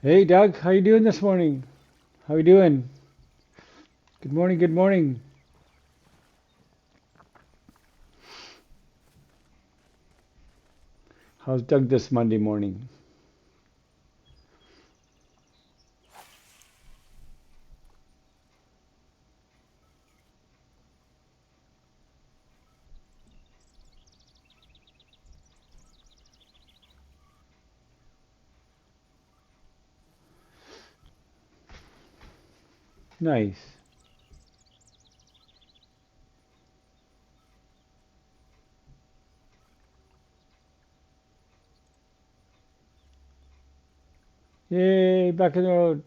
Hey Doug, how you doing this morning? How you doing? Good morning, good morning. How's Doug this Monday morning? Nice. Yay, back on the road.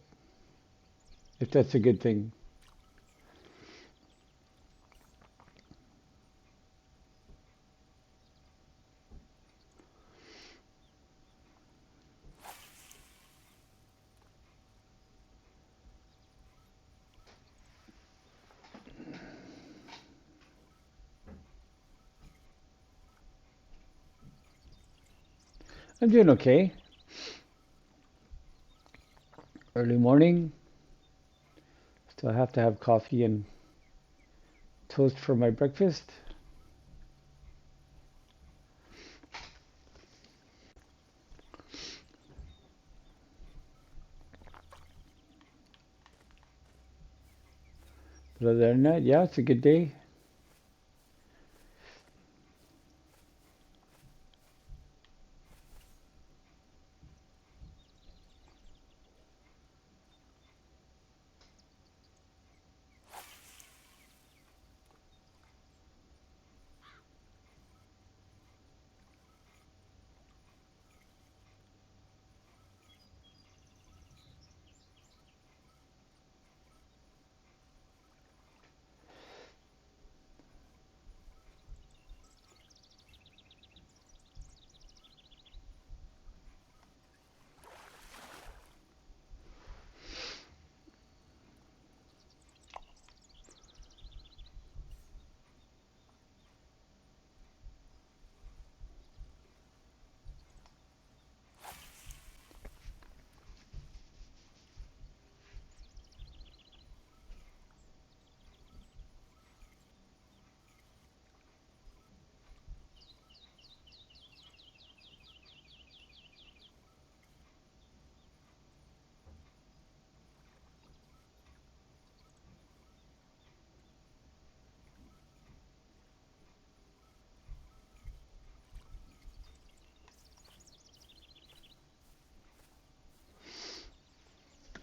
If that's a good thing. I'm doing okay. Early morning. Still have to have coffee and toast for my breakfast. But other than that, yeah, it's a good day.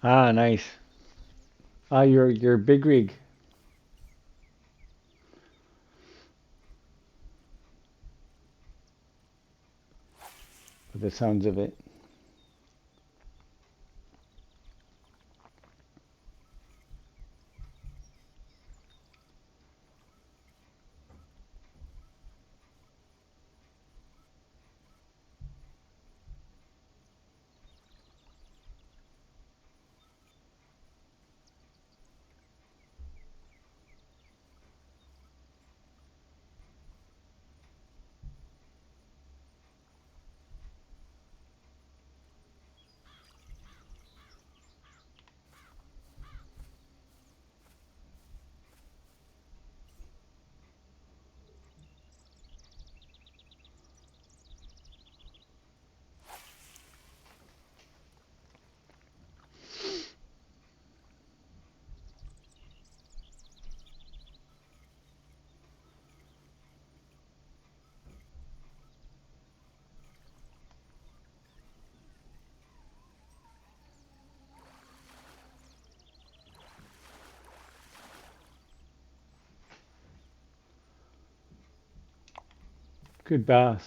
Ah, nice. Ah, your big rig, with the sounds of it. Good bass.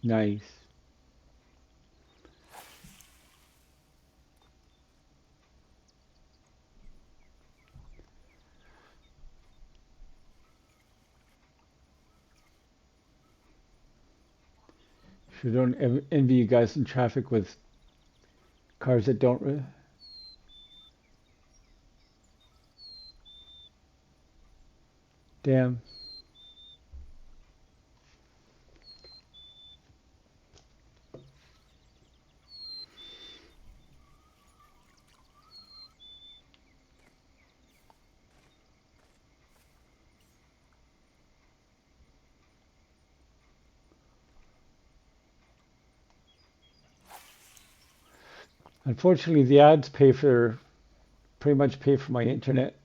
Nice. Sure don't envy you guys in traffic with Cars that don't. Damn. Unfortunately, the ads pretty much pay for my internet.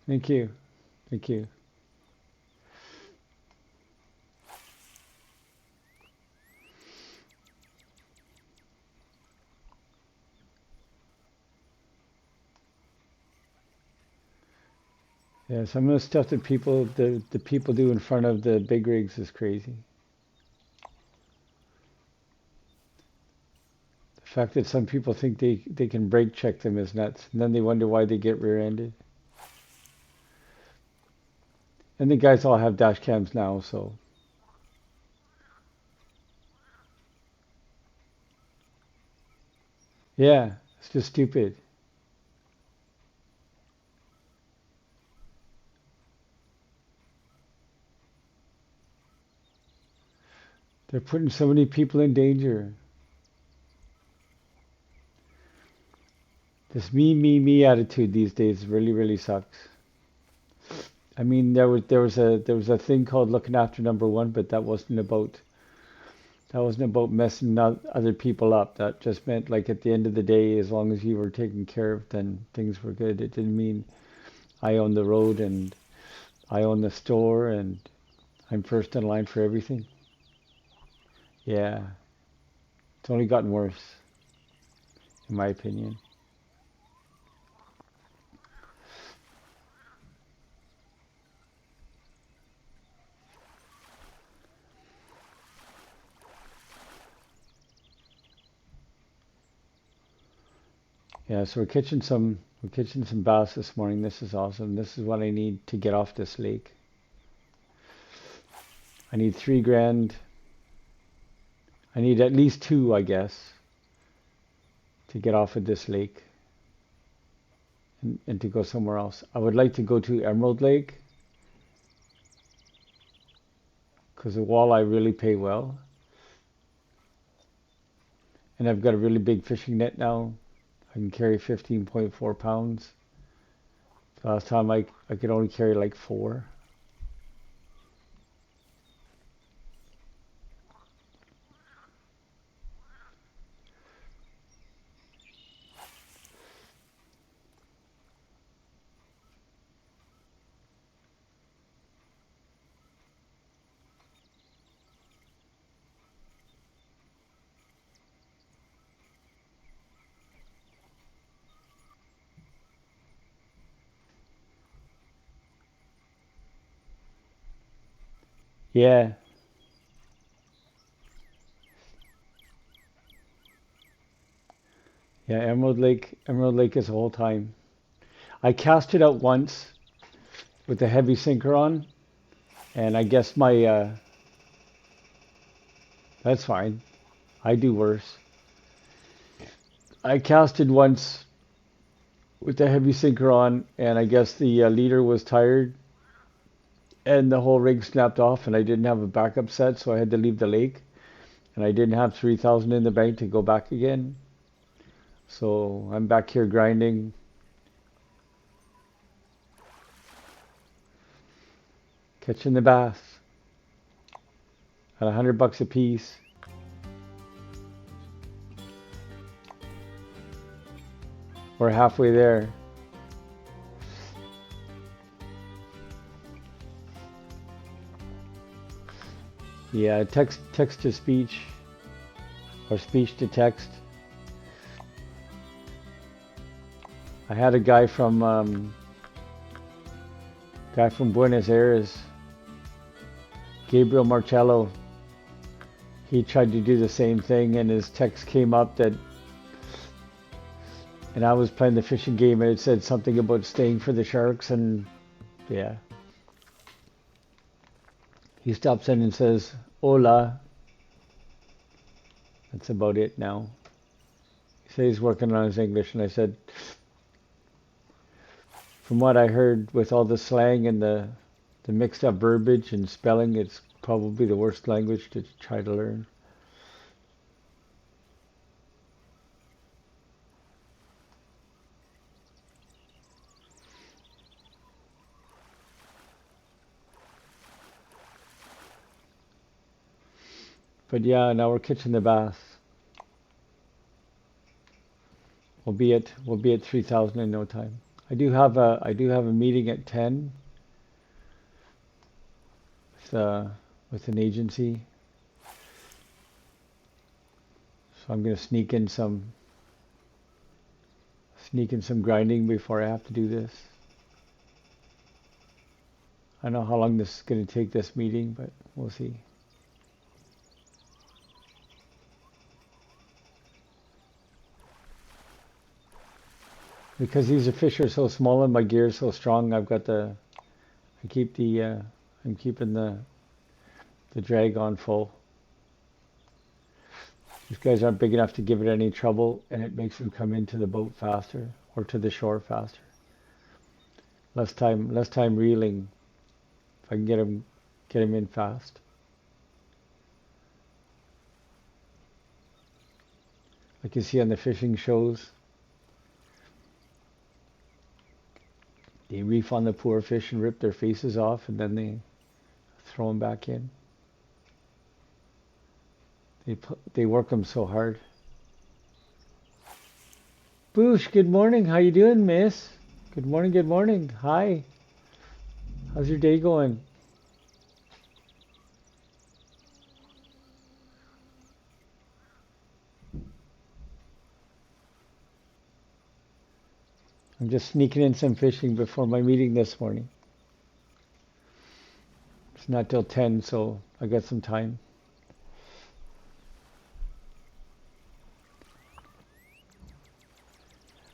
Thank you. Thank you. Yeah, some of the stuff that the people do in front of the big rigs is crazy. The fact that some people think they can brake check them is nuts, and then they wonder why they get rear-ended. And the guys all have dash cams now, so yeah, it's just stupid. They're putting so many people in danger. This me attitude these days really sucks. I mean, there was a thing called looking after number one, but that wasn't about messing other people up. That just meant like at the end of the day, as long as you were taken care of, then things were good. It didn't mean I own the road and I own the store and I'm first in line for everything. Yeah, it's only gotten worse, in my opinion. Yeah, so we're catching some bass this morning. This is awesome. This is what I need to get off this lake. I need 3 grand. I need at least two, I guess, to get off of this lake and to go somewhere else. I would like to go to Emerald Lake because the walleye really pay well. And I've got a really big fishing net now. I can carry 15.4 pounds. Last time I could only carry like 4. Yeah, yeah, Emerald Lake is the whole time. I cast it out once with a heavy sinker on, and I guess that's fine. I do worse. I casted once with the heavy sinker on, and I guess the leader was tired, and the whole rig snapped off, and I didn't have a backup set, so I had to leave the lake, and I didn't have 3,000 in the bank to go back again. So I'm back here grinding, catching the bass at $100 a piece. We're halfway there. Yeah, text to speech. or speech to text. I had a guy from Buenos Aires, Gabriel Marcello. He tried to do the same thing, and his text came up and I was playing the fishing game, and it said something about staying for the sharks, and yeah. He stops in and says, "Hola." That's about it now. He said he's working on his English, and I said, from what I heard, with all the slang and the mixed up verbiage and spelling, it's probably the worst language to try to learn. But yeah, now we're kitchen the bath. We'll be at 3,000 in no time. I do have a meeting at 10 with an agency. So I'm going to sneak in some grinding before I have to do this. I don't know how long this is going to take, this meeting, but we'll see. Because these fish are so small and my gear is so strong, I'm keeping the drag on full. These guys aren't big enough to give it any trouble, and it makes them come into the boat faster or to the shore faster. Less time reeling if I can get them in fast. Like you see on the fishing shows, they reef on the poor fish and rip their faces off, and then they throw them back in. They work them so hard. Boosh, good morning. How you doing, miss? Good morning, good morning. Hi. How's your day going? I'm just sneaking in some fishing before my meeting this morning. It's not till 10, so I got some time.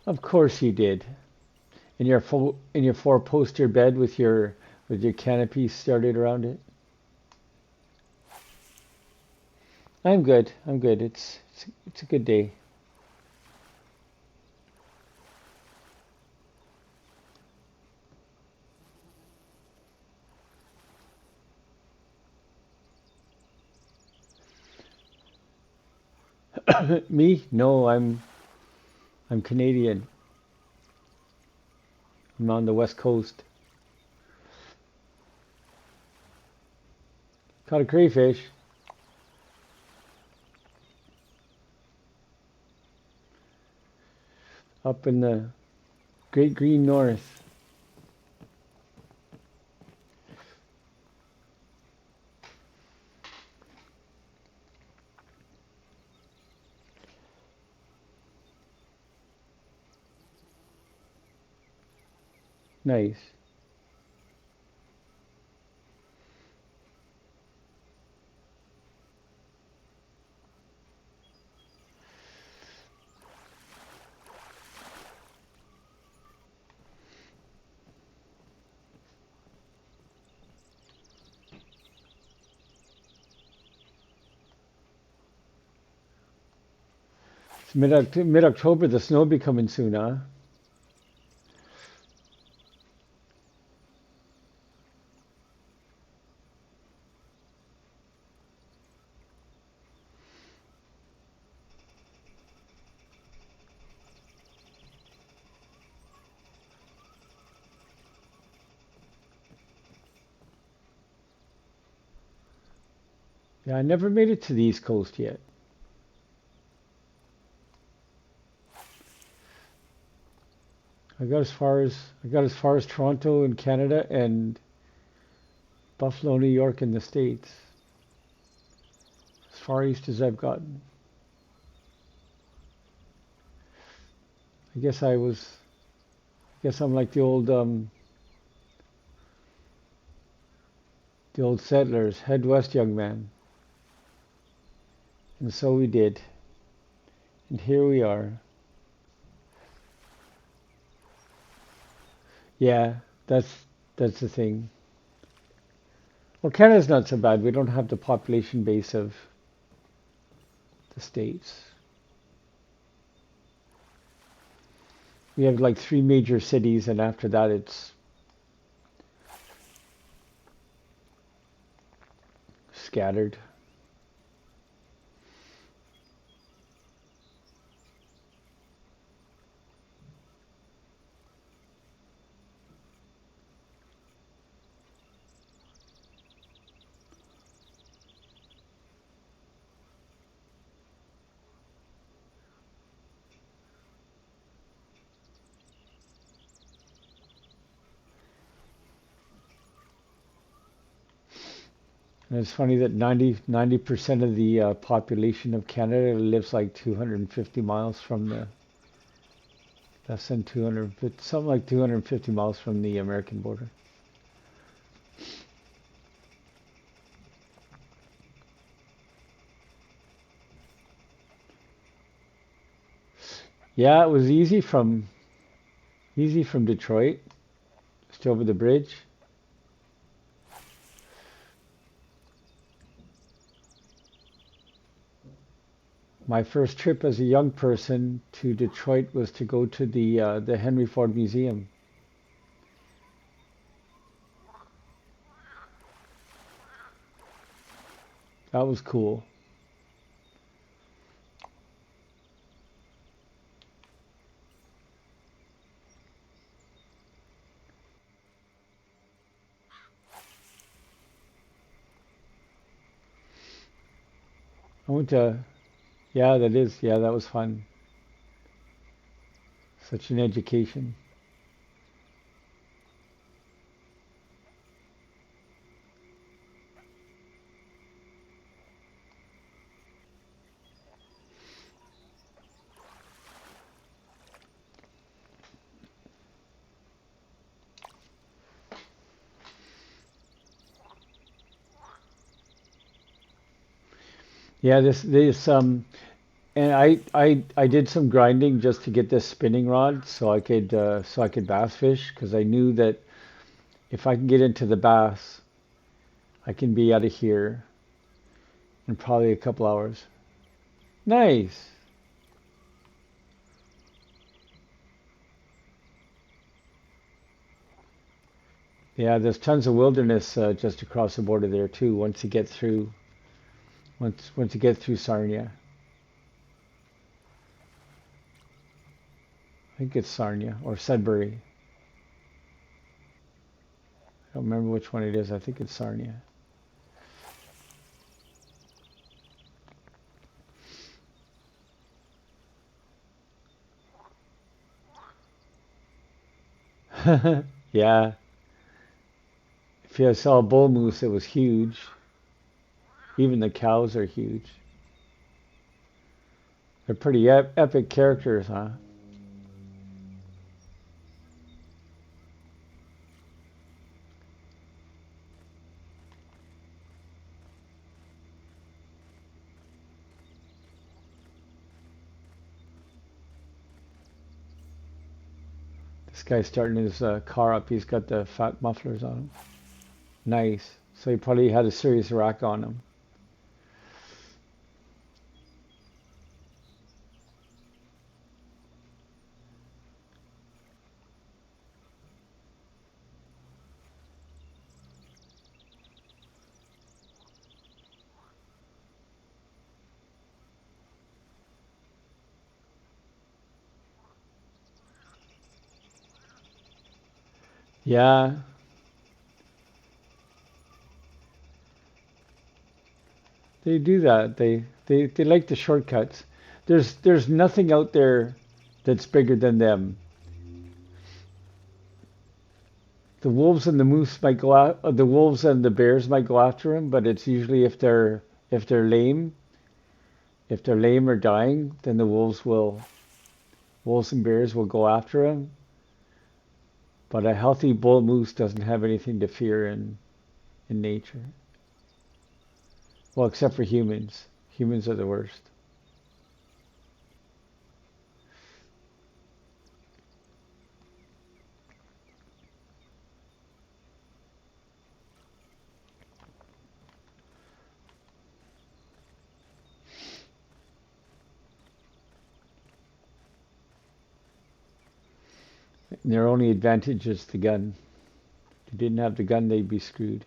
Of course you did. In your four-poster bed with your canopy started around it. I'm good. It's a good day. Me? No, I'm Canadian. I'm on the West Coast. Caught a crayfish. Up in the Great Green North. Nice. It's mid-October, the snow will be coming soon, huh? Yeah, I never made it to the East Coast yet. I got as far as Toronto in Canada and Buffalo, New York in the States. As far east as I've gotten. I guess I was. I guess I'm like the old settlers. Head west, young man. And so we did. And here we are. Yeah, that's the thing. Well, Canada's not so bad. We don't have the population base of the States. We have like three major cities, and after that, it's scattered. And it's funny that 90% of the population of Canada lives like 250 miles from the, less than 250, something like 250 miles from the American border. Yeah, it was easy from Detroit, just over the bridge. My first trip as a young person to Detroit was to go to the Henry Ford Museum. That was cool. I went to, yeah, that is, yeah, that was fun. Such an education. Yeah, and I did some grinding just to get this spinning rod so I could bass fish because I knew that if I can get into the bass, I can be out of here in probably a couple hours. Nice. Yeah, there's tons of wilderness just across the border there too. Once you get through Sarnia, I think it's Sarnia or Sudbury. I don't remember which one it is. I think it's Sarnia. Yeah, if you saw a bull moose, it was huge. Even the cows are huge. They're pretty epic characters, huh? This guy's starting his car up. He's got the fat mufflers on him. Nice. So he probably had a serious rack on him. Yeah, they do that. They like the shortcuts. There's nothing out there that's bigger than them. The wolves and the moose might go out. The wolves and the bears might go after him, but it's usually if they're lame, if they're lame or dying, then the wolves will wolves and bears will go after him, but a healthy bull moose doesn't have anything to fear in nature. Well, except for humans. Humans are the worst. And their only advantage is the gun. If they didn't have the gun, they'd be screwed.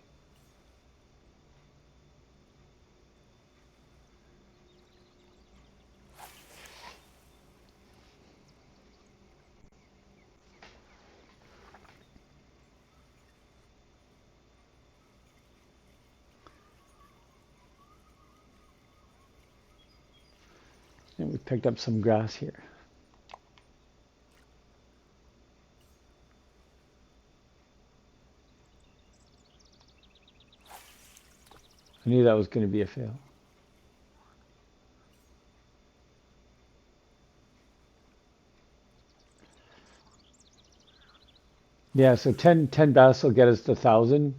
And we picked up some grass here. I knew that was going to be a fail. Yeah, so 10 bass will get us to 1,000.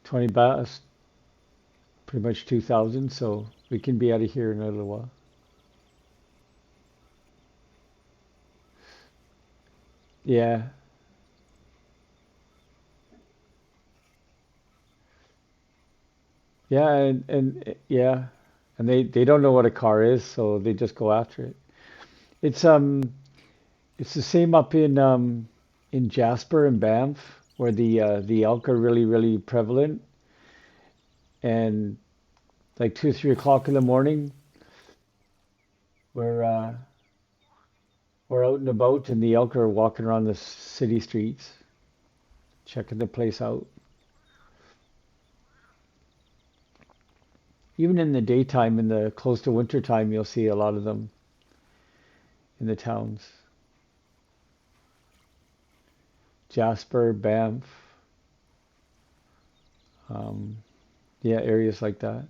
20 bass, pretty much 2,000. So we can be out of here in a little while. Yeah, yeah, yeah, and they don't know what a car is, so they just go after it. It's it's the same up in Jasper and Banff, where the elk are really prevalent, and like 2 or 3 o'clock in the morning, we're uh, we're out and about, and the elk are walking around the city streets, checking the place out. Even in the daytime, in the close to winter time, you'll see a lot of them in the towns. Jasper, Banff, um, yeah, areas like that.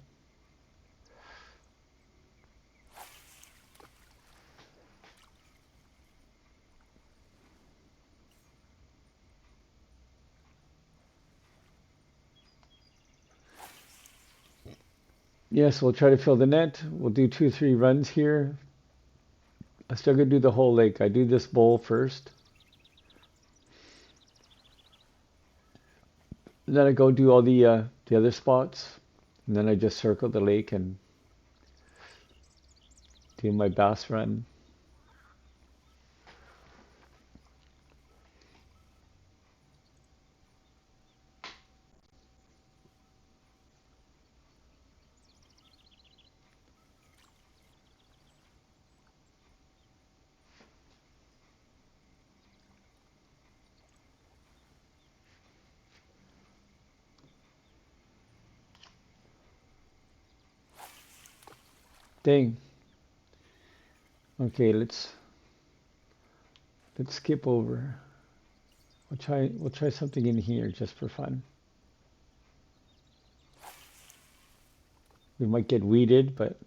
Yes, we'll try to fill the net. We'll do 2, 3 runs here. I still gotta do the whole lake. I do this bowl first, and then I go do all the other spots, and then I just circle the lake and do my bass run. Dang. Okay, let's skip over. We'll try something in here just for fun. We might get weeded, but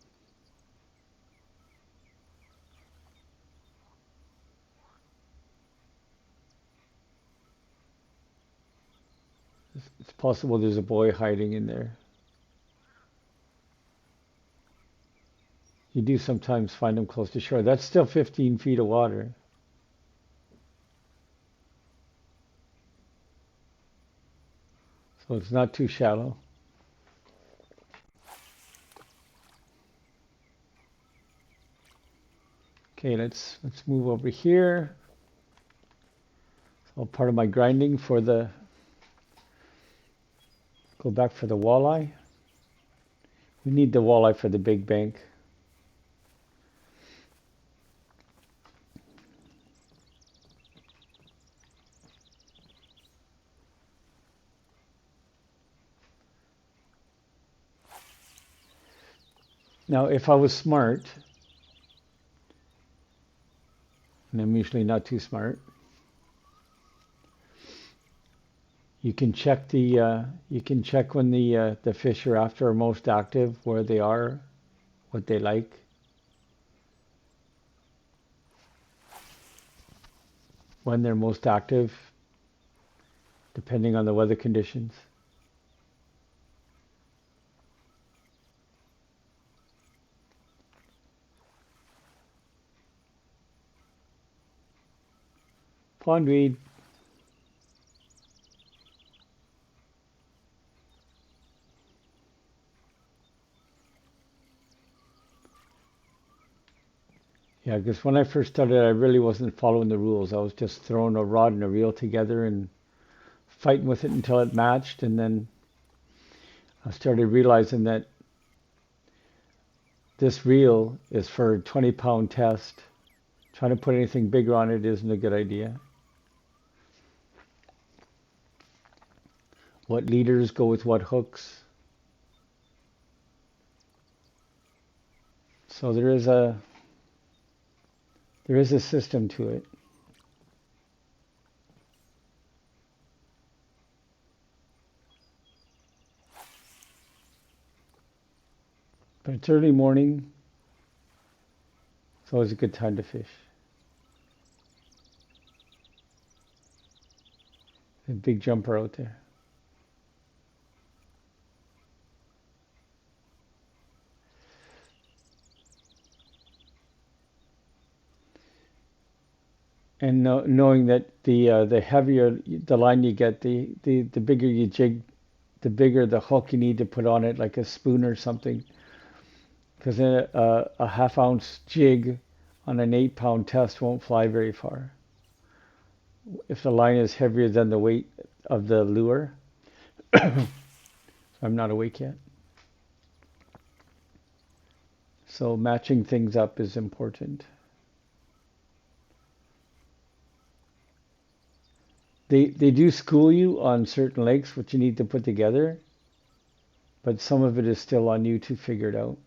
it's possible there's a boy hiding in there. You do sometimes find them close to shore. That's still 15 feet of water. So it's not too shallow. Okay, let's move over here. It's all part of my grinding for the go back for the walleye. We need the walleye for the big bank. Now, if I was smart, and I'm usually not too smart, you can check when the fish are after are most active, where they are, what they like. When they're most active, depending on the weather conditions. Pondweed. Yeah, because when I first started, I really wasn't following the rules. I was just throwing a rod and a reel together and fighting with it until it matched. And then I started realizing that this reel is for a 20-pound test. Trying to put anything bigger on it isn't a good idea. What leaders go with what hooks. So there is a system to it. But it's early morning. It's always a good time to fish. A big jumper out there. And knowing that the heavier the line you get, the bigger you jig, the bigger the hook you need to put on it, like a spoon or something. Because a half-ounce jig on an 8-pound test won't fly very far. If the line is heavier than the weight of the lure. I'm not awake yet. So matching things up is important. They do school you on certain lakes what you need to put together, but some of it is still on you to figure it out.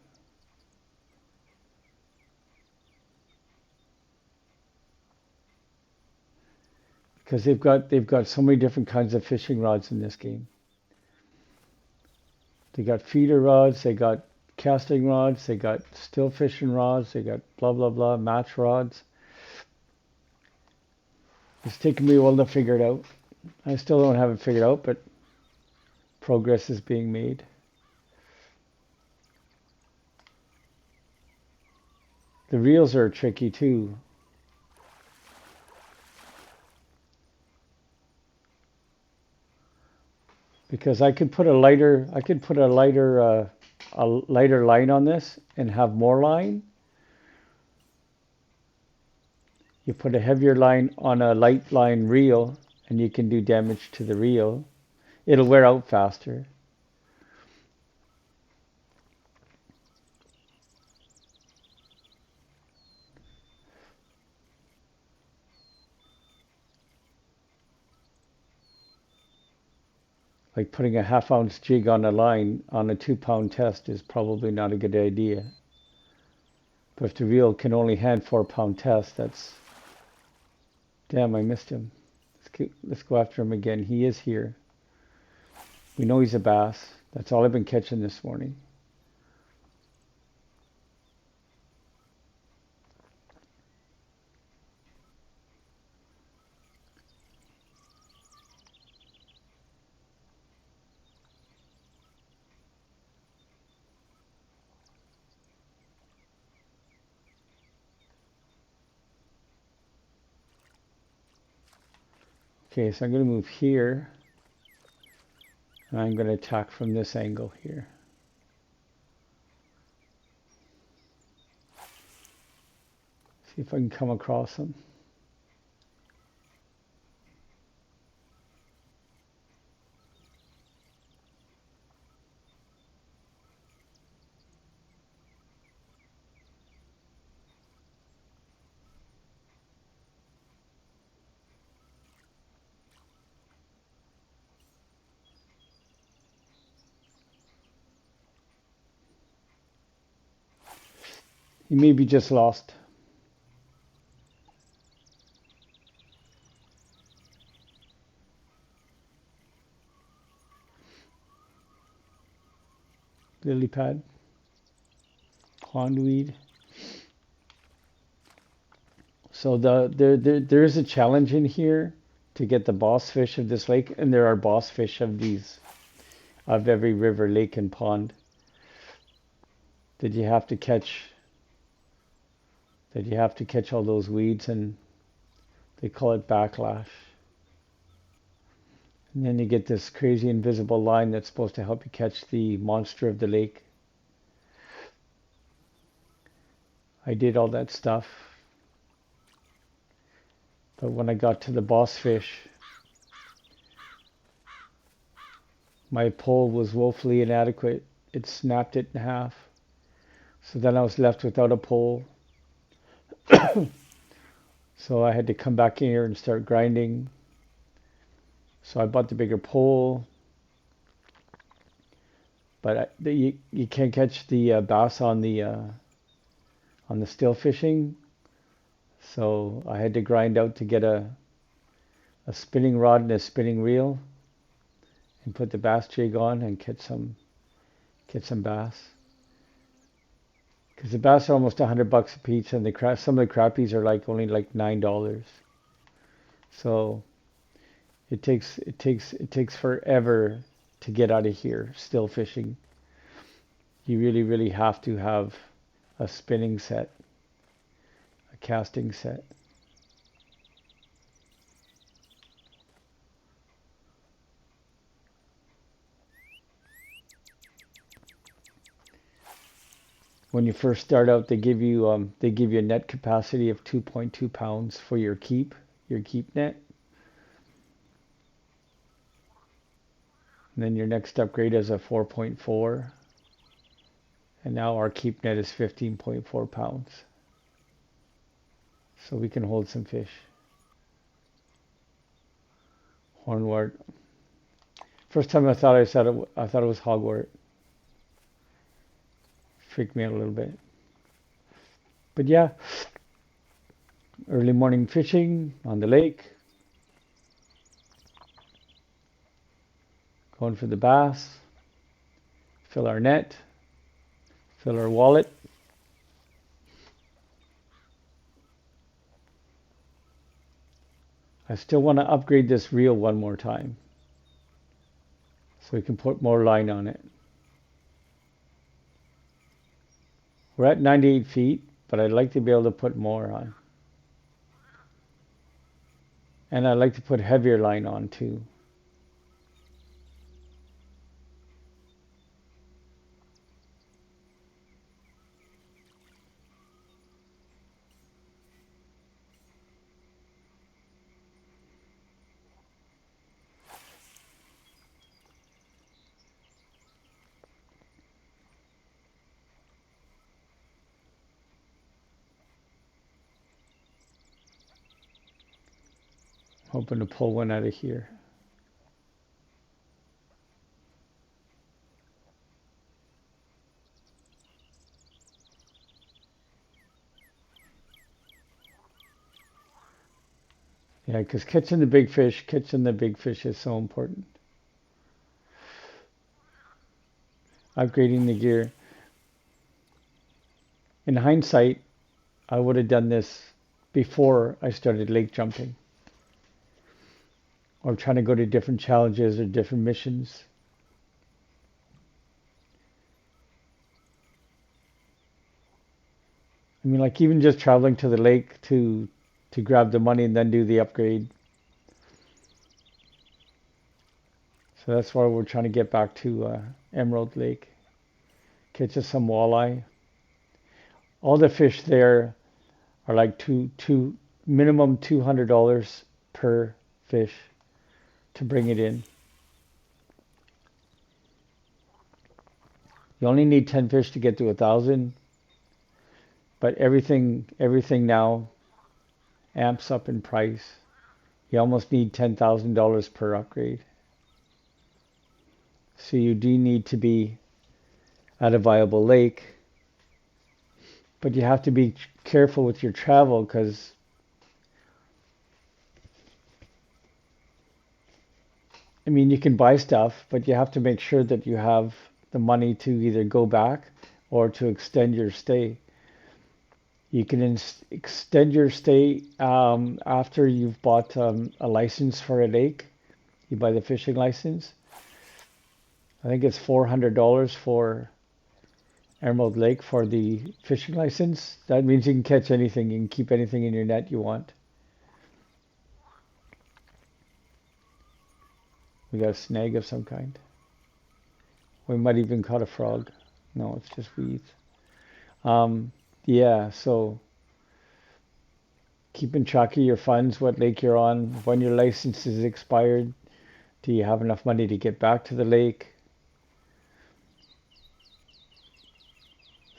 Because they've got so many different kinds of fishing rods in this game. They got feeder rods, they got casting rods, they got still fishing rods, they got blah blah blah match rods. It's taken me a while to figure it out. I still don't have it figured out, but progress is being made. The reels are tricky too. Because I could put a lighter line on this and have more line. You put a heavier line on a light line reel and you can do damage to the reel. It'll wear out faster. Like putting a half-ounce jig on a line on a 2-pound test is probably not a good idea. But if the reel can only hand 4-pound test, that's... Damn, I missed him. Let's go after him again. He is here. We know he's a bass. That's all I've been catching this morning. Okay, so I'm going to move here. And I'm going to attack from this angle here. See if I can come across him. He may be just lost. Lily pad. pondweed. So there is a challenge in here to get the boss fish of this lake, and there are boss fish of these of every river, lake, and pond that you have to catch. That you have to catch all those weeds, and they call it backlash. And then you get this crazy invisible line that's supposed to help you catch the monster of the lake. I did all that stuff. But when I got to the boss fish, my pole was woefully inadequate. It snapped it in half. So then I was left without a pole. So I had to come back in here and start grinding. So I bought the bigger pole. But you can't catch the bass on the still fishing. So I had to grind out to get a spinning rod and a spinning reel and put the bass jig on and catch some bass. Because the bass are almost $100 a piece, and some of the crappies are only like $9. So it takes forever to get out of here still fishing. You really have to have a spinning set, a casting set. When you first start out, they give you a net capacity of 2.2 pounds for your keep net. And then your next upgrade is a 4.4. And now our keep net is 15.4 pounds. So we can hold some fish. Hornwort. First time I thought it was hogwort. Freaked me out a little bit. But yeah, early morning fishing on the lake. Going for the bass. Fill our net. Fill our wallet. I still want to upgrade this reel one more time, so we can put more line on it. We're at 98 feet, but I'd like to be able to put more on. And I'd like to put heavier line on too. Hoping to pull one out of here. Yeah, because catching the big fish is so important. Upgrading the gear. In hindsight, I would have done this before I started lake jumping, or trying to go to different challenges or different missions. I mean, like even just traveling to the lake to grab the money and then do the upgrade. So that's why we're trying to get back to Emerald Lake. Catch us some walleye. All the fish there are like minimum $200 per fish to bring it in. You only need 10 fish to get to 1,000, but everything now amps up in price. You almost need $10,000 per upgrade. So you do need to be at a viable lake, but you have to be careful with your travel, because I mean, you can buy stuff, but you have to make sure that you have the money to either go back or to extend your stay. You can extend your stay after you've bought a license for a lake. You buy the fishing license. I think it's $400 for Emerald Lake for the fishing license. That means you can catch anything. You can keep anything in your net you want. We got a snag of some kind. We might even caught a frog. No, it's just weeds. Yeah, so keeping track of your funds, what lake you're on, when your license is expired, do you have enough money to get back to the lake?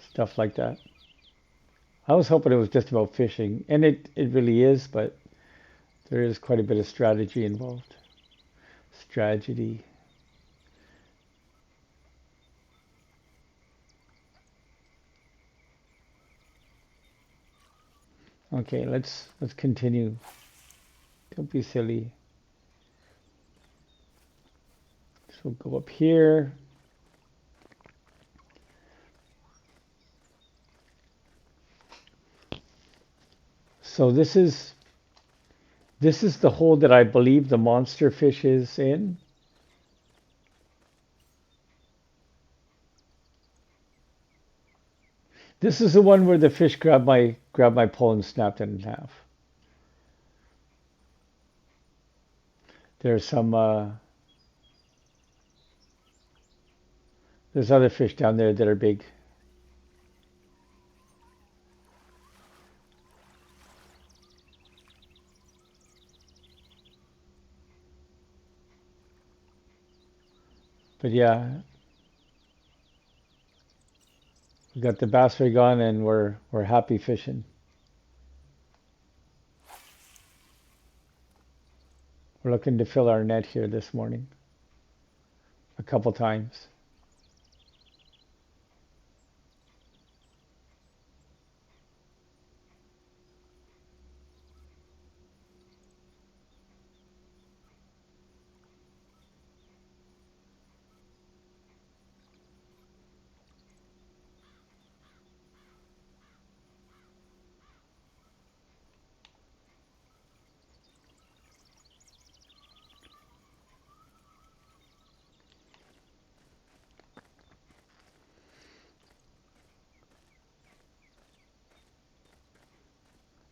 Stuff like that. I was hoping it was just about fishing, and it really is, but there is quite a bit of strategy involved. Strategy. Okay, let's continue. Don't be silly. So we'll go up here. So this is the hole that I believe the monster fish is in. This is the one where the fish grabbed my pole and snapped it in half. There's some there's other fish down there that are big. But yeah, we got the bass rig on and we're happy fishing. We're looking to fill our net here this morning a couple times.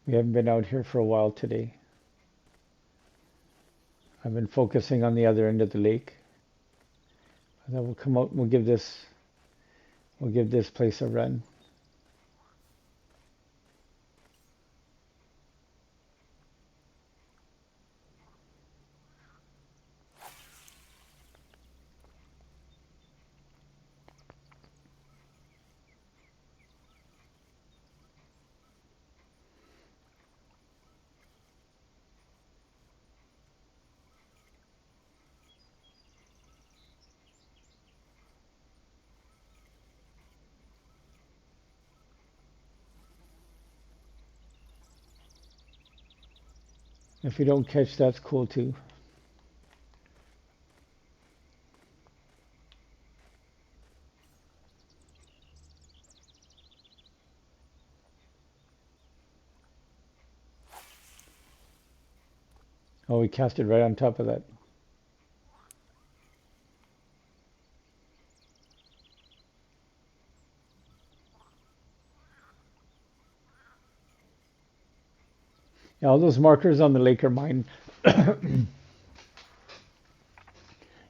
We haven't been out here for a while today. I've been focusing on the other end of the lake. And then we'll come out and we'll give this place a run. If we don't catch, that's cool too. Oh, we cast it right on top of that. Yeah, all those markers on the lake are mine.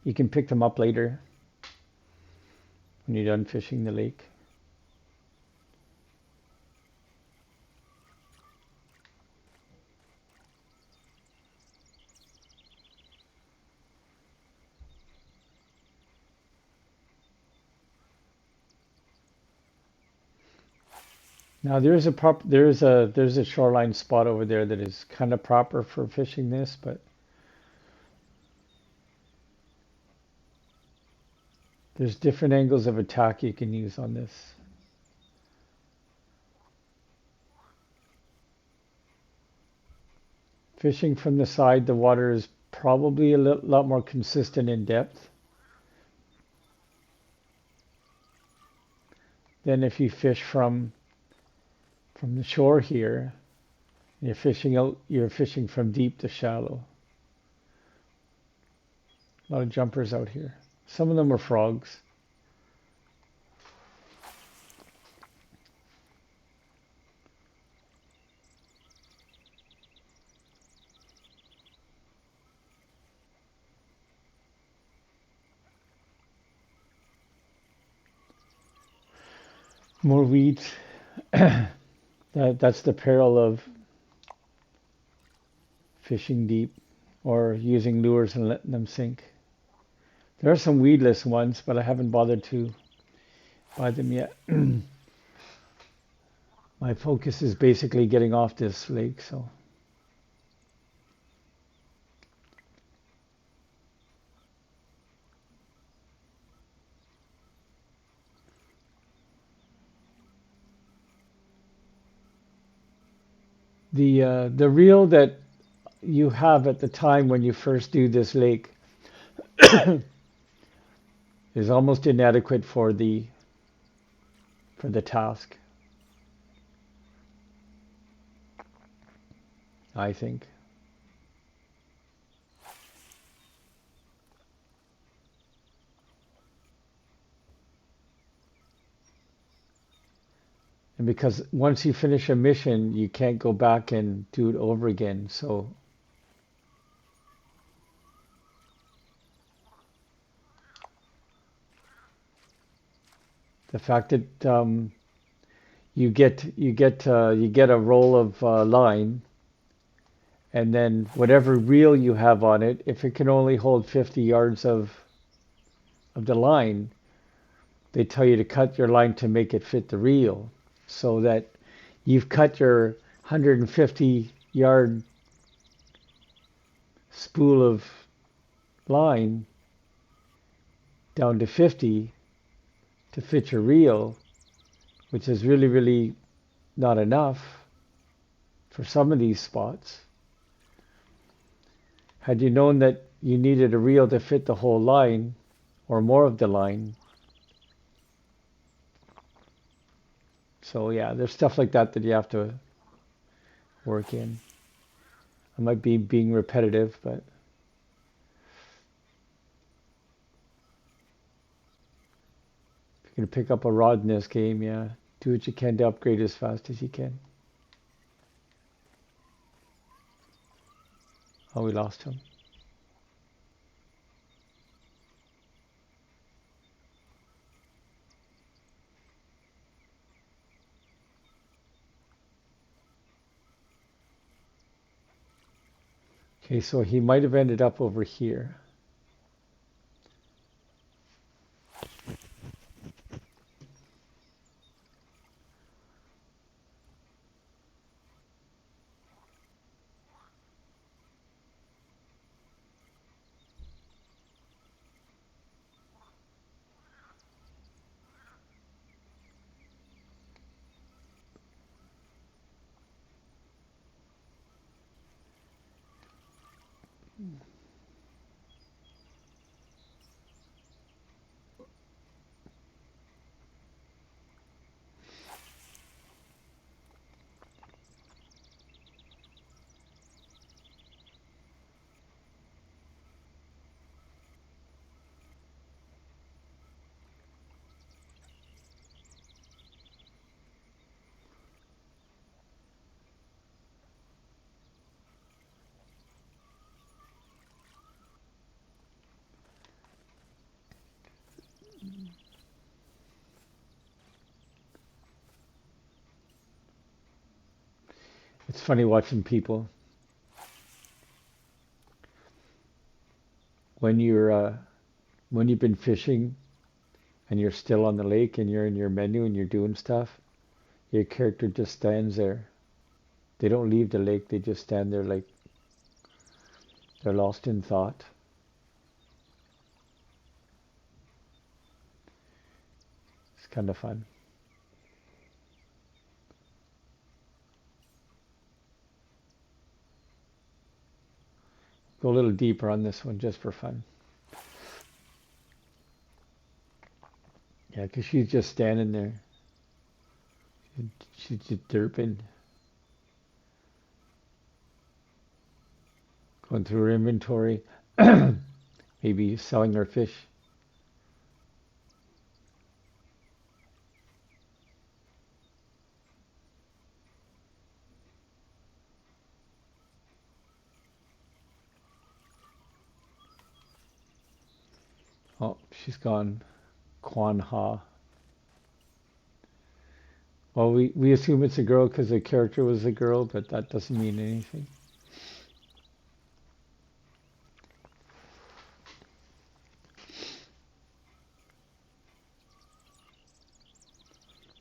You can pick them up later when you're done fishing the lake. Now there's a shoreline spot over there that is kind of proper for fishing this, but there's different angles of attack you can use on this. Fishing from the side, the water is probably a lot more consistent in depth. than if you fish from the shore here. You're fishing from deep to shallow. A lot of jumpers out here. Some of them are frogs. More weeds. That's the peril of fishing deep or using lures and letting them sink. There are some weedless ones, but I haven't bothered to buy them yet. My focus is basically getting off this lake, so. The reel that you have at the time when you first do this lake is almost inadequate for the task, I think. And because once you finish a mission, you can't go back and do it over again. So the fact that you get a roll of line, and then whatever reel you have on it, if it can only hold 50 yards of the line, they tell you to cut your line to make it fit the reel, so that you've cut your 150 yard spool of line down to 50 to fit your reel, which is really, really not enough for some of these spots. Had you known that you needed a reel to fit the whole line or more of the line. So yeah, there's stuff like that that you have to work in. I might be being repetitive, but if you're going to pick up a rod in this game, yeah, do what you can to upgrade as fast as you can. Oh, we lost him. Okay, so he might have ended up over here. It's funny watching people when when you've been fishing and you're still on the lake and you're in your menu and you're doing stuff. Your character just stands there. They don't leave the lake. They just stand there like they're lost in thought. It's kind of fun. Go a little deeper on this one just for fun. Yeah, because she's just standing there. She's just derping, going through her inventory, maybe selling her fish. Oh, she's gone. Quan Ha. Well, we assume it's a girl because the character was a girl, but that doesn't mean anything.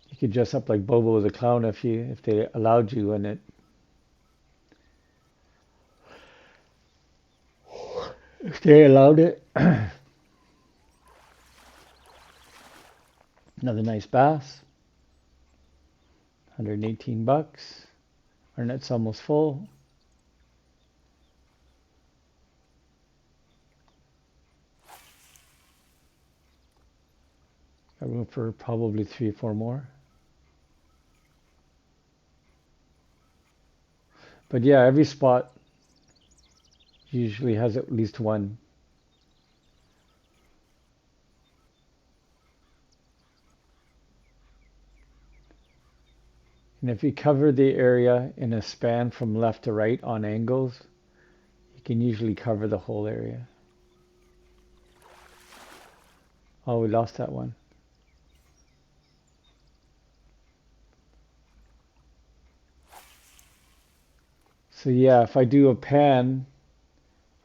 You could dress up like Bobo the clown if they allowed you, and it if they allowed it. Another nice bass. 118 bucks. Our net's almost full. Got room for probably 3 or 4 more. But yeah, every spot usually has at least one. And if you cover the area in a span from left to right on angles, you can usually cover the whole area. Oh, we lost that one. So yeah, if I do a pan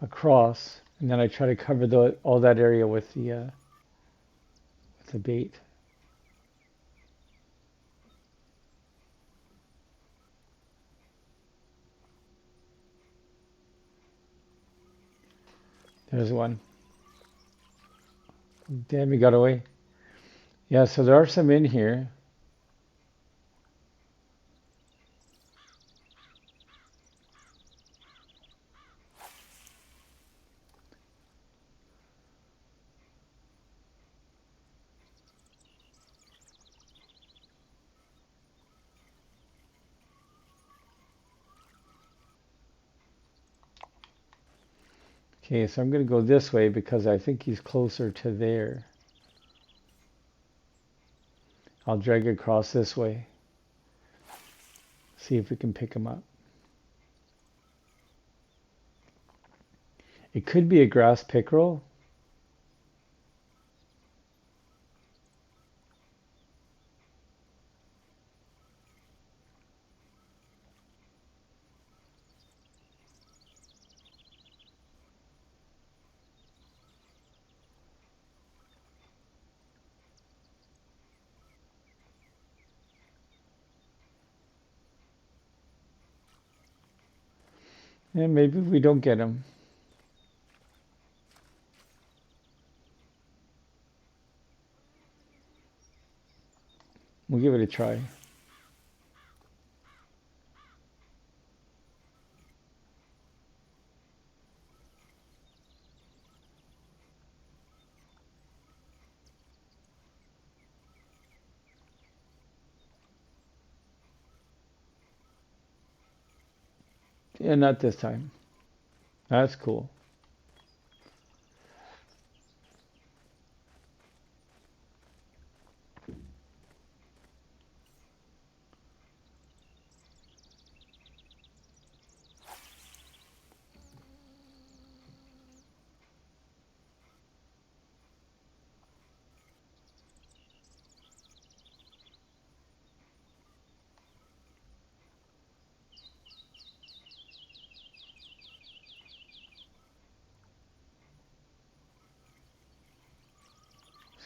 across, and then I try to cover all that area with the bait. There's one. Damn, he got away. Yeah, so there are some in here. Okay, so I'm going to go this way because I think he's closer to there. I'll drag across this way. See if we can pick him up. It could be a grass pickerel. And maybe we don't get him. We'll give it a try. Yeah, not this time. That's cool.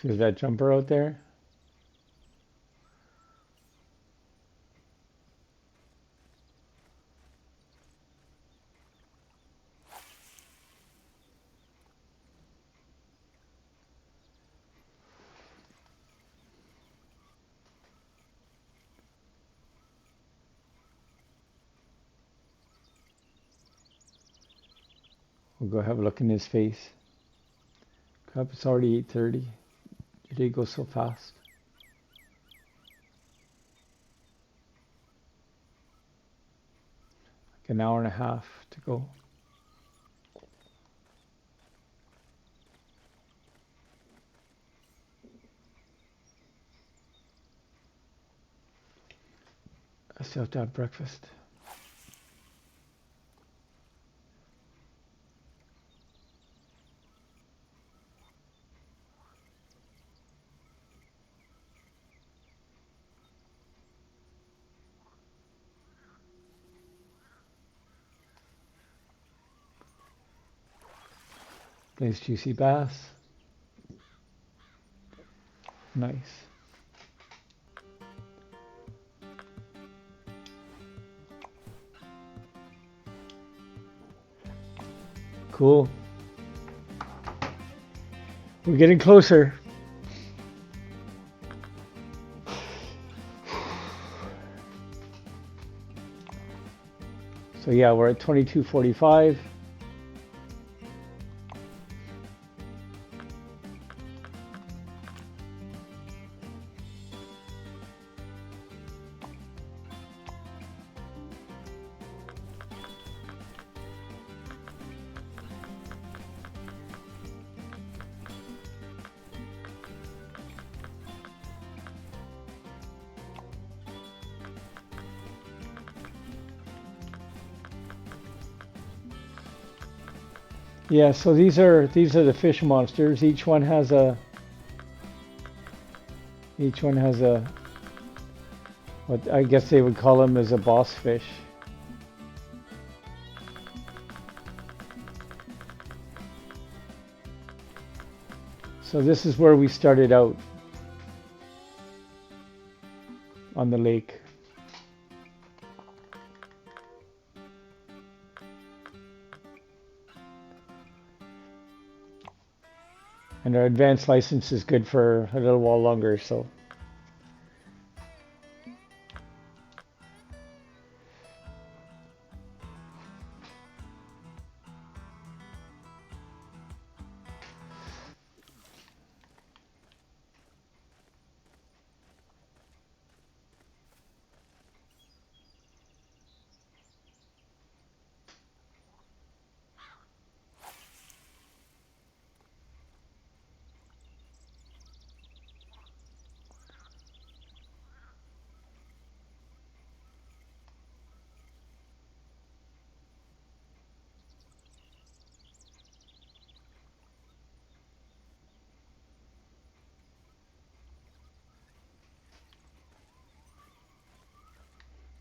See that jumper out there? We'll go have a look in his face. Crap, it's already 8:30. Did it go so fast? an hour and a half to go. I still have to have breakfast. Nice juicy bass. Nice. Cool. We're getting closer. So yeah, we're at 22:45. Yeah, so these are the fish monsters. Each one has a what I guess they would call them as a boss fish. So this is where we started out on the lake. And our advanced license is good for a little while longer, so.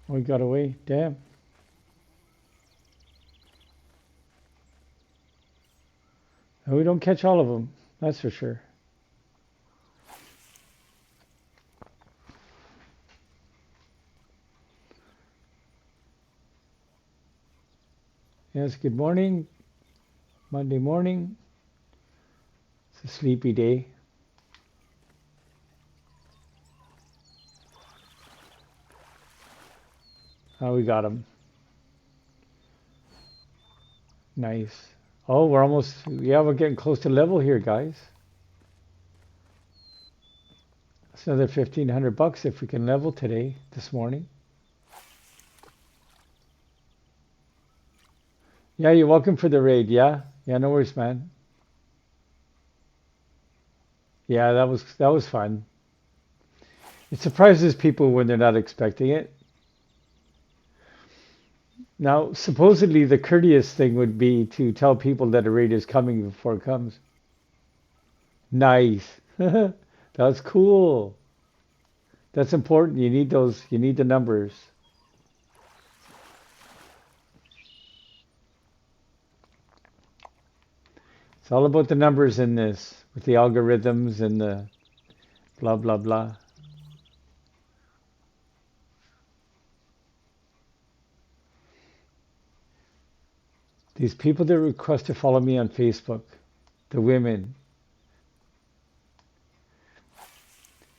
We got away. Damn. And we don't catch all of them. That's for sure. Yes, good morning. Monday morning. It's a sleepy day. Oh, we got him. Nice. Oh, we're getting close to level here, guys. That's another $1,500 if we can level today, this morning. Yeah, you're welcome for the raid. Yeah, no worries, man. Yeah, that was fun. It surprises people when they're not expecting it. Now, supposedly the courteous thing would be to tell people that a raid is coming before it comes. Nice. That's cool. That's important. You need those. You need the numbers. It's all about the numbers in this, with the algorithms and the blah, blah, blah. These people that request to follow me on Facebook, the women,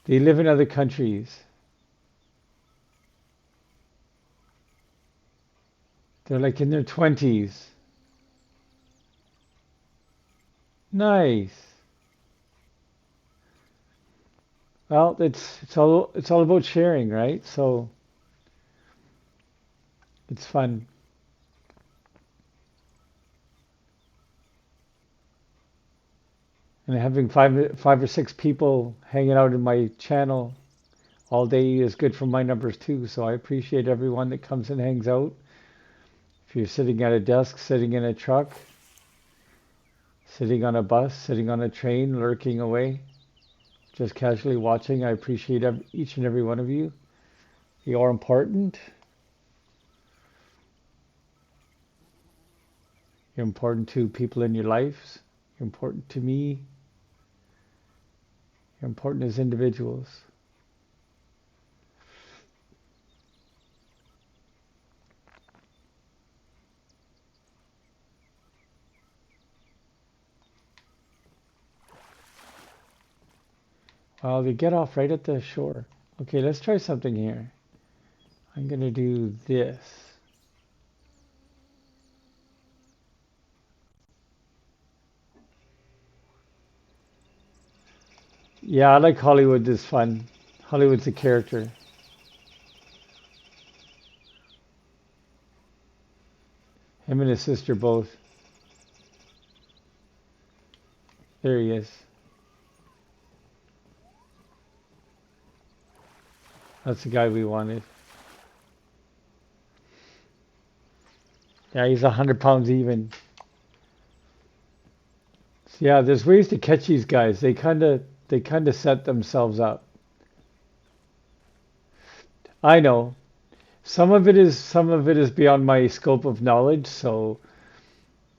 they live in other countries. They're like in their 20s. Nice. Well, it's all about sharing, right? So it's fun. And having five or six people hanging out in my channel all day is good for my numbers too. So I appreciate everyone that comes and hangs out. If you're sitting at a desk, sitting in a truck, sitting on a bus, sitting on a train, lurking away, just casually watching, I appreciate each and every one of you. You are important. You're important to people in your lives. You're important to me. You're important as individuals. Well, they get off right at the shore. Okay, let's try something here. I'm going to do this. Yeah, I like Hollywood is fun. Hollywood's a character. Him and his sister both. There he is. That's the guy we wanted. Yeah, he's 100 pounds even. So yeah, there's ways to catch these guys. They kind of set themselves up. I know. Some of it is beyond my scope of knowledge, so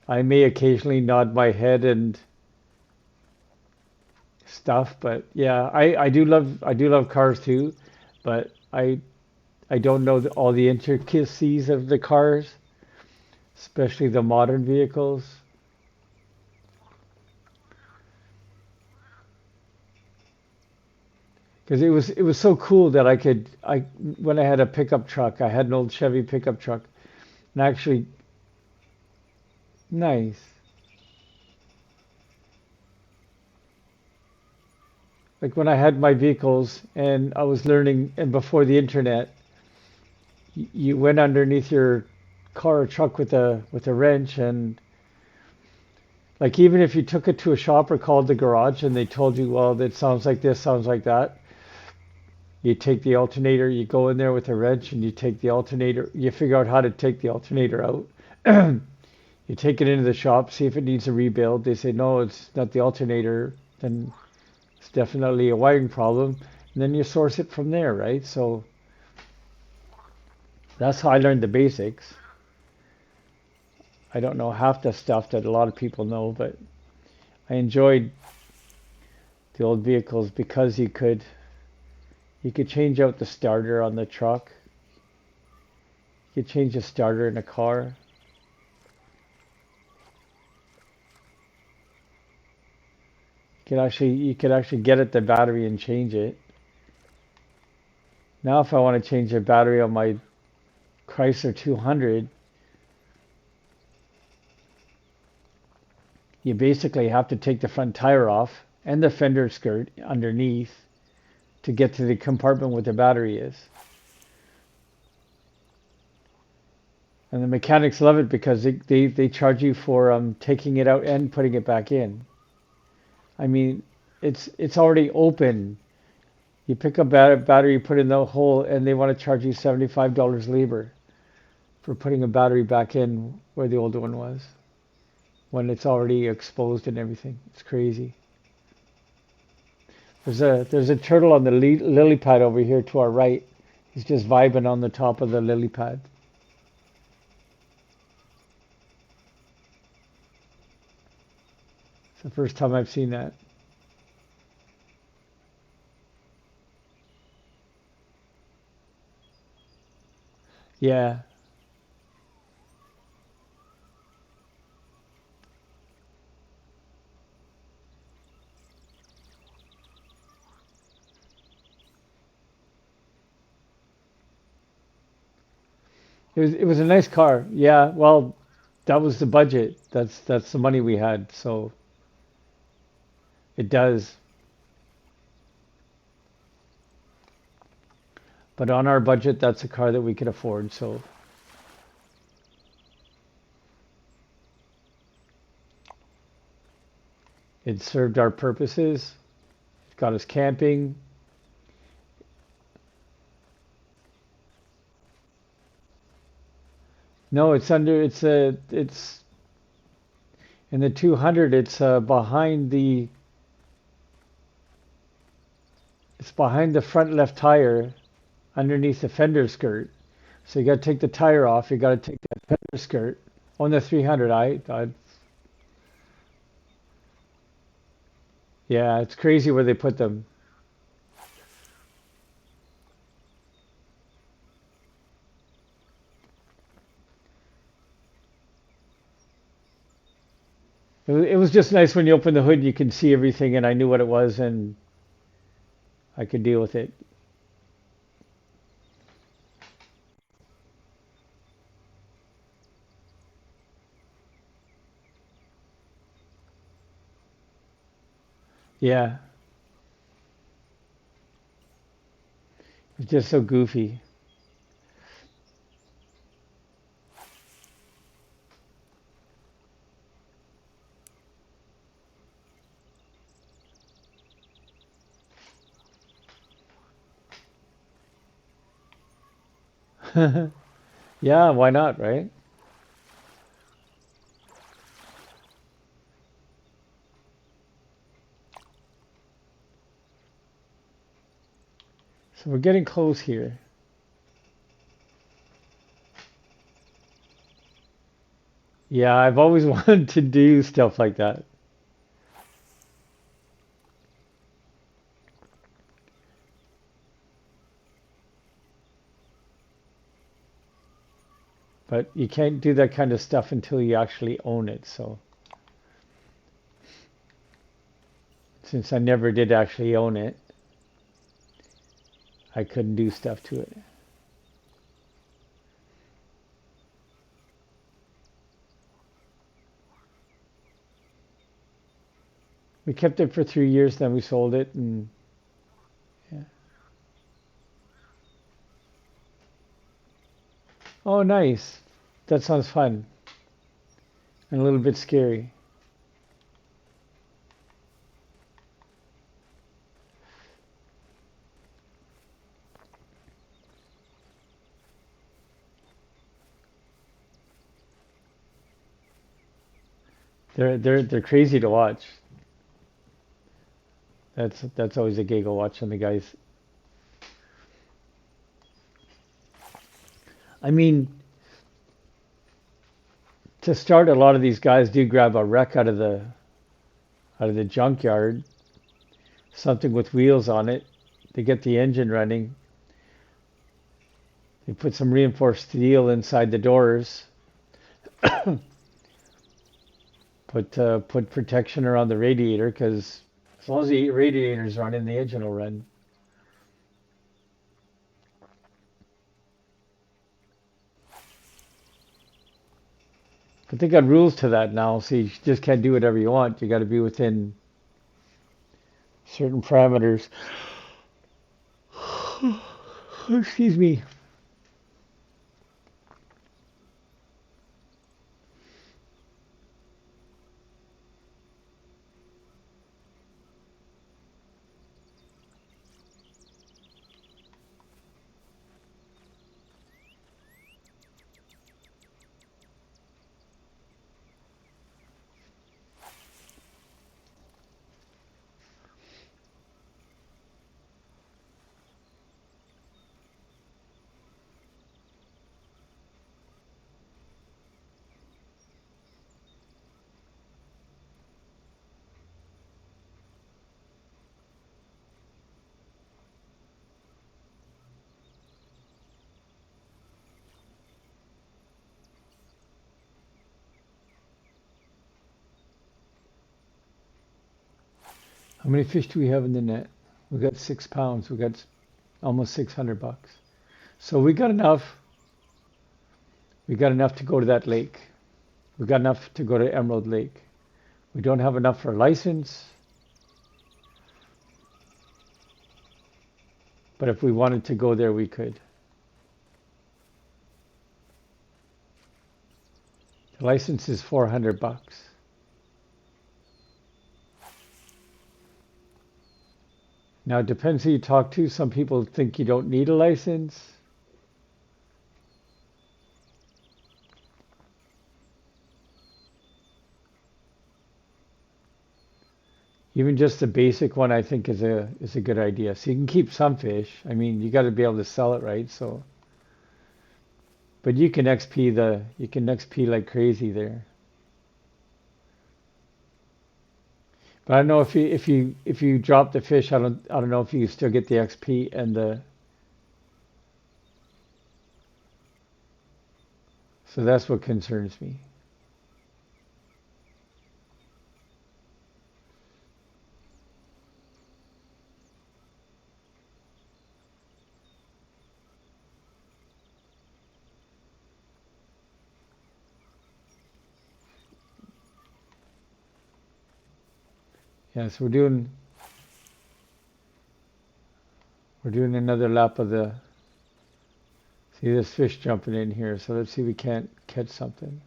I may occasionally nod my head and stuff, but yeah, I do love cars too, but I don't know all the intricacies of the cars, especially the modern vehicles. Because it was so cool that I when I had a pickup truck, I had an old Chevy pickup truck, and actually nice. Like when I had my vehicles and I was learning, and before the internet, you went underneath your car or truck with a wrench, and like even if you took it to a shop or called the garage and they told you, well, that sounds like this, sounds like that, you take the alternator, you go in there with a wrench and you take the alternator, you figure out how to take the alternator out. You take it into the shop, see if it needs a rebuild. They say, no, it's not the alternator. Then it's definitely a wiring problem. And then you source it from there, right? So that's how I learned the basics. I don't know half the stuff that a lot of people know, but I enjoyed the old vehicles because you could change out the starter on the truck. You could change the starter in a car. You could actually get at the battery and change it. Now if I want to change the battery on my Chrysler 200, you basically have to take the front tire off and the fender skirt underneath to get to the compartment where the battery is. And the mechanics love it because they charge you for taking it out and putting it back in. I mean, it's already open. You pick up battery, you put it in the hole, and they want to charge you $75 labor for putting a battery back in where the older one was when it's already exposed and everything. It's crazy. There's a turtle on the lily pad over here to our right. He's just vibing on the top of the lily pad. It's the first time I've seen that. Yeah, it was a nice car. Yeah, well, that was the budget. That's the money we had. So it does. But on our budget, that's a car that we could afford. So It served our purposes. It got us camping. No, it's under. It's in the 200. It's behind the. It's behind the front left tire, underneath the fender skirt. So you got to take the tire off. You got to take that fender skirt on the 300. Yeah, it's crazy where they put them. It was just nice when you open the hood, you can see everything, and I knew what it was, and I could deal with it. Yeah, it's just so goofy. Yeah, why not, right? So we're getting close here. Yeah, I've always wanted to do stuff like that, but you can't do that kind of stuff until you actually own it. So since I never did actually own it, I couldn't do stuff to it. We kept it for 3 years, then we sold it, and yeah. Oh, nice. That sounds fun and a little bit scary. They're crazy to watch. That's always a giggle watching the guys. I mean, to start, a lot of these guys do grab a wreck out of the junkyard, something with wheels on it. They get the engine running. They put some reinforced steel inside the doors. Put protection around the radiator because as long as the radiator's running, the engine will run. But they got rules to that now, so you just can't do whatever you want. You got to be within certain parameters. Excuse me. How many fish do we have in the net? We got 6 pounds. We got almost $600. So we got enough. We got enough to go to that lake. We got enough to go to Emerald Lake. We don't have enough for a license, but if we wanted to go there, we could. The license is $400. Now it depends who you talk to. Some people think you don't need a license. Even just the basic one, I think, is a good idea. So you can keep some fish. I mean, you got to be able to sell it, right? So, but you can XP like crazy there. But I don't know if you drop the fish, I don't know if you still get the XP and the. So that's what concerns me. Yeah, so we're doing another lap of the. See this fish jumping in here. So let's see if we can't catch something.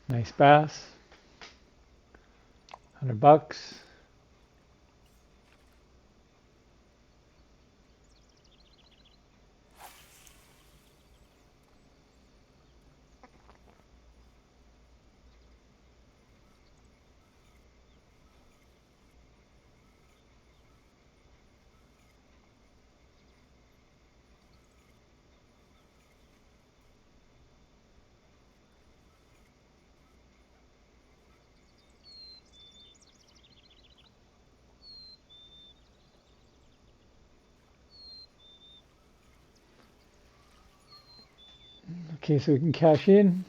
Nice bass. $100. Okay, so we can cash in.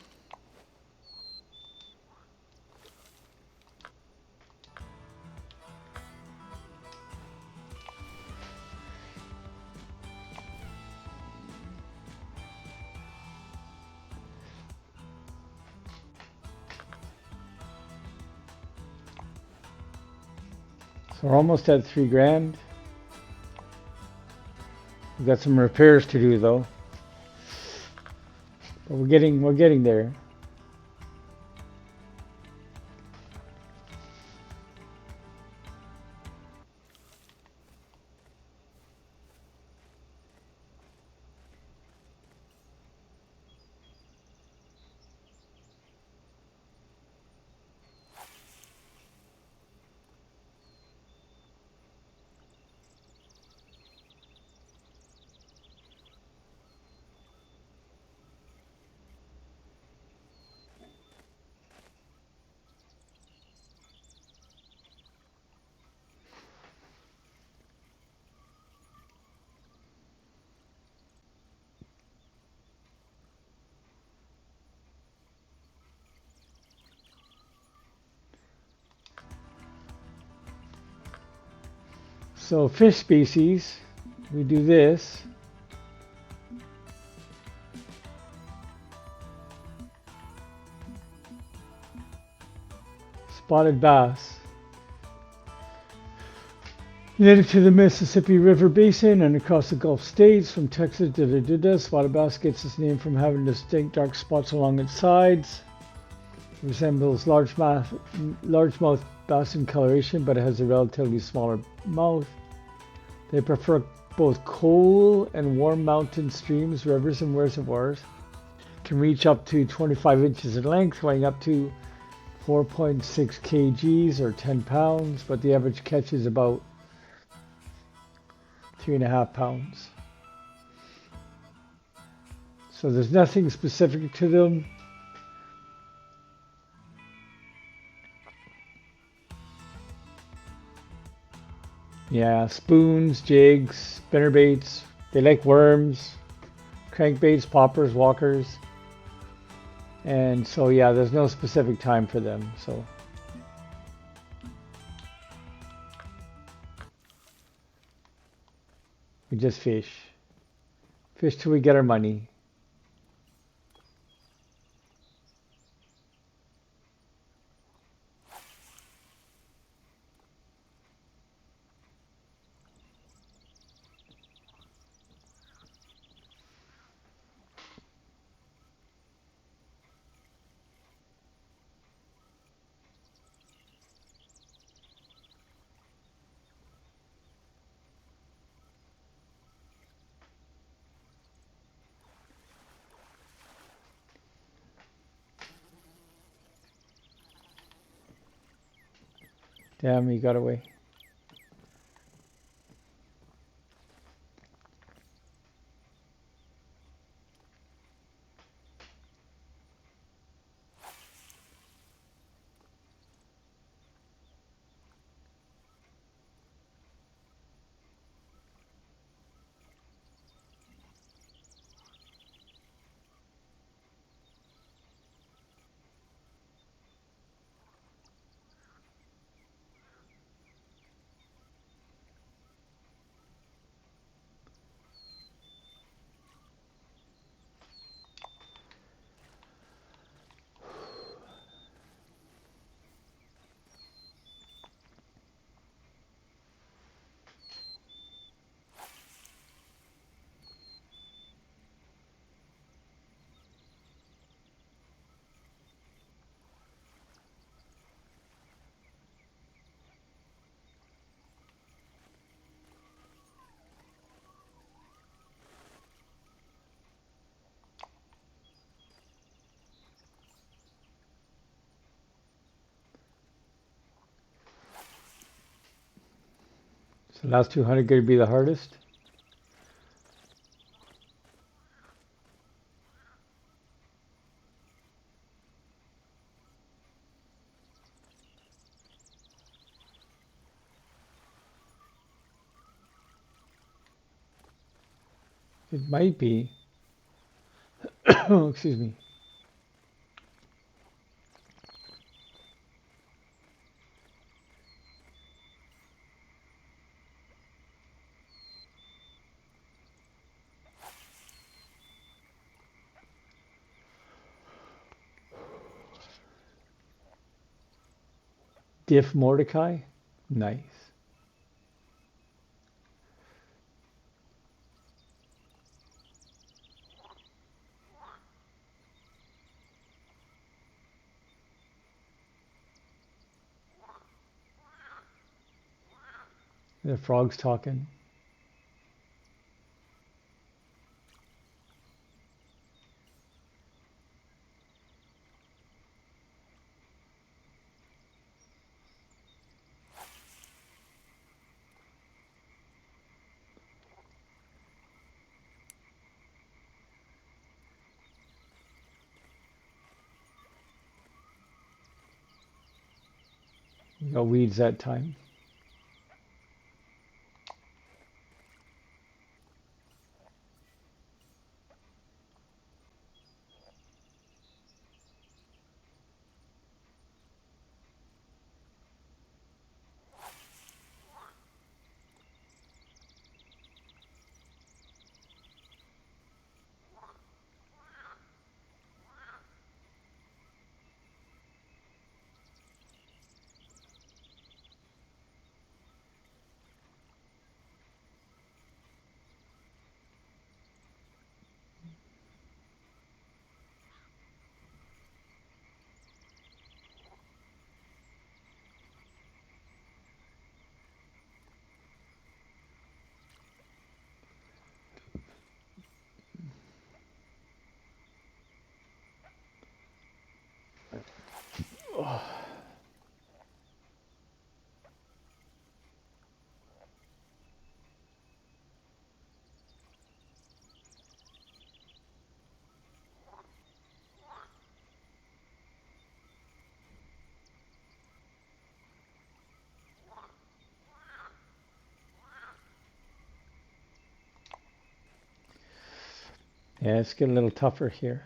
So we're almost at 3 grand. We've got some repairs to do though. But we're getting there. So fish species, we do this. Spotted bass. Native to the Mississippi River Basin and across the Gulf states, from Texas to spotted bass gets its name from having distinct dark spots along its sides. It resembles largemouth bass in coloration, but it has a relatively smaller mouth. They prefer both cool and warm mountain streams, rivers, and reservoirs. Can reach up to 25 inches in length, weighing up to 4.6 kgs or 10 pounds, but the average catch is about 3.5 pounds. So there's nothing specific to them. Yeah, spoons, jigs, spinnerbaits. They like worms, crankbaits, poppers, walkers. And so yeah, there's no specific time for them. So We just fish. Fish till we get our money. Damn, he got away. So last 200 going to be the hardest. It might be. Excuse me. Diff Mordecai. Nice. The frog's talking. We got weeds that time. Yeah, it's getting a little tougher here.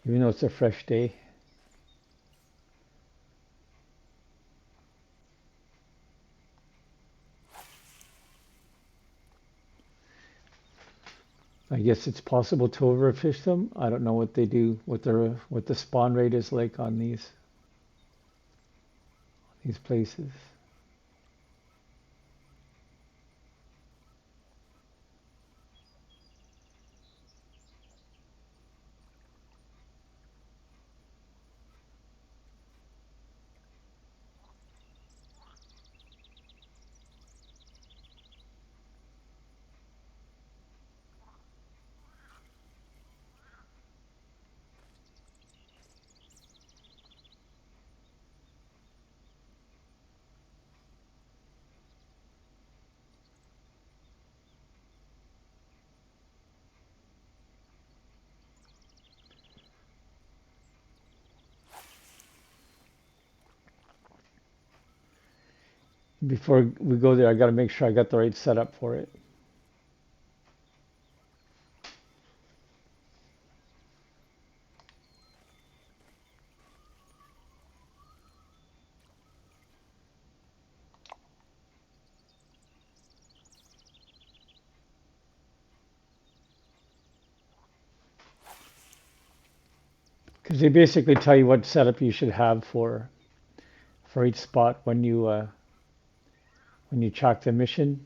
Even though it's a fresh day. I guess it's possible to overfish them. I don't know what they do, what the spawn rate is like on these places. Before we go there, I got to make sure I got the right setup for it. Because they basically tell you what setup you should have for each spot when you track the mission.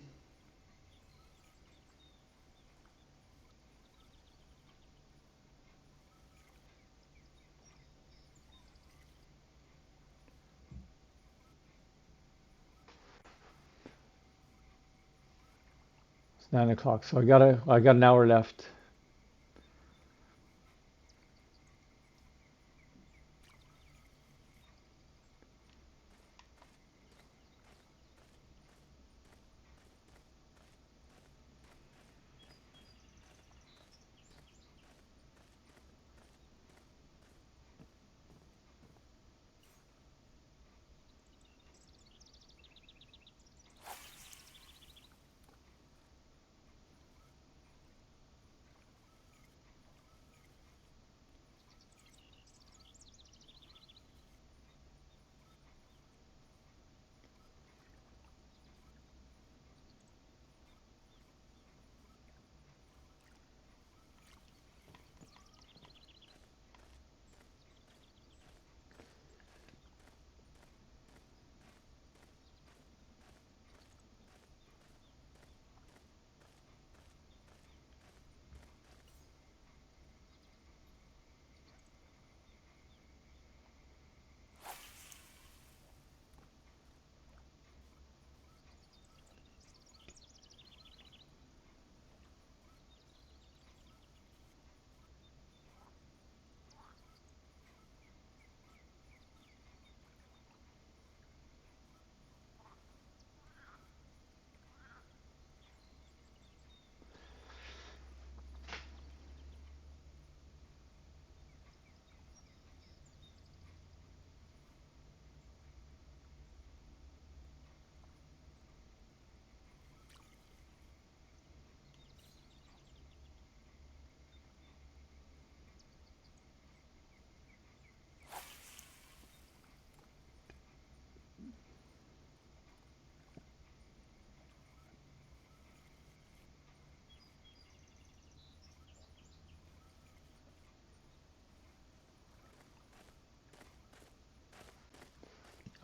It's 9 o'clock, so I got an hour left.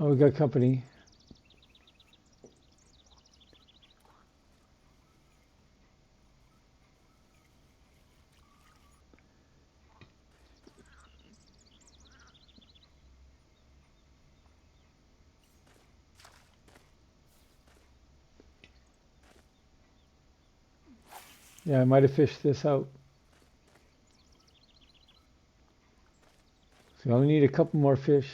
Oh, we got company. Yeah, I might have fished this out. So we only need a couple more fish.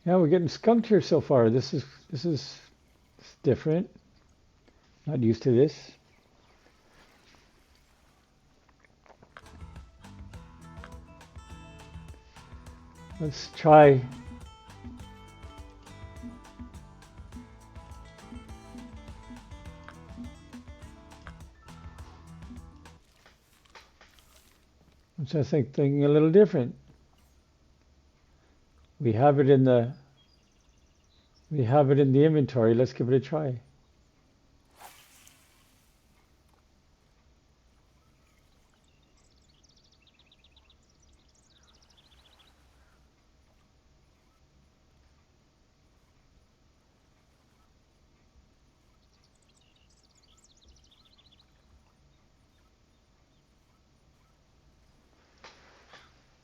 Yeah, we're getting skunked here so far. This is different. Not used to this. Let's try. Let's try thinking a little different. We have it in the we have it in the inventory. Let's give it a try.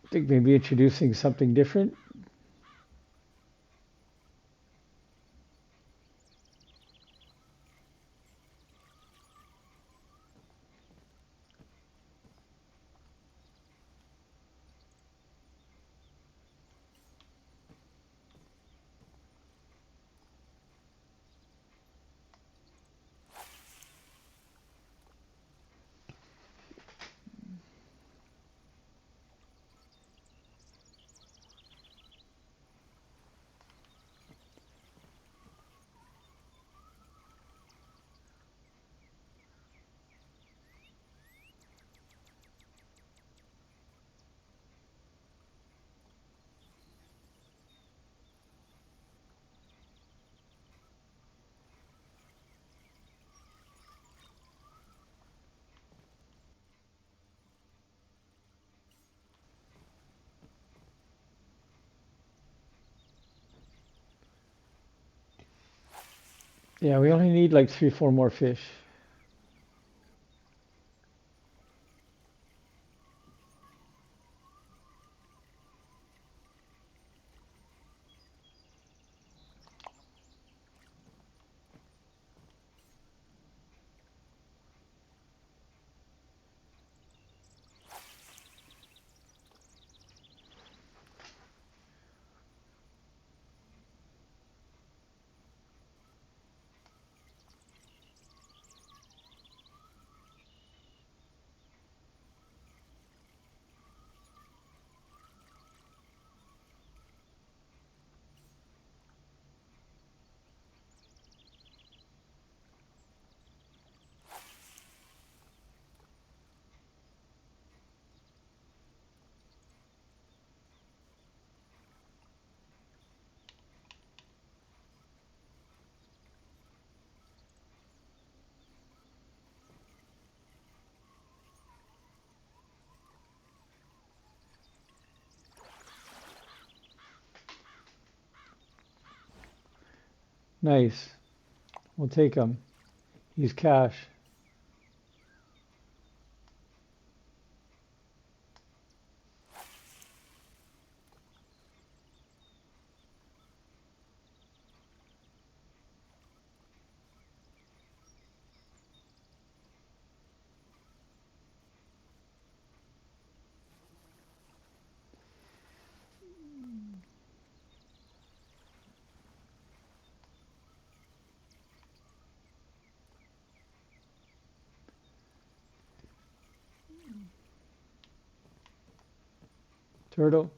I think maybe introducing something different. Yeah, we only need like 3, 4 more fish. Nice. We'll take them. Use cash. Turtle.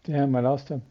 Damn, I lost him.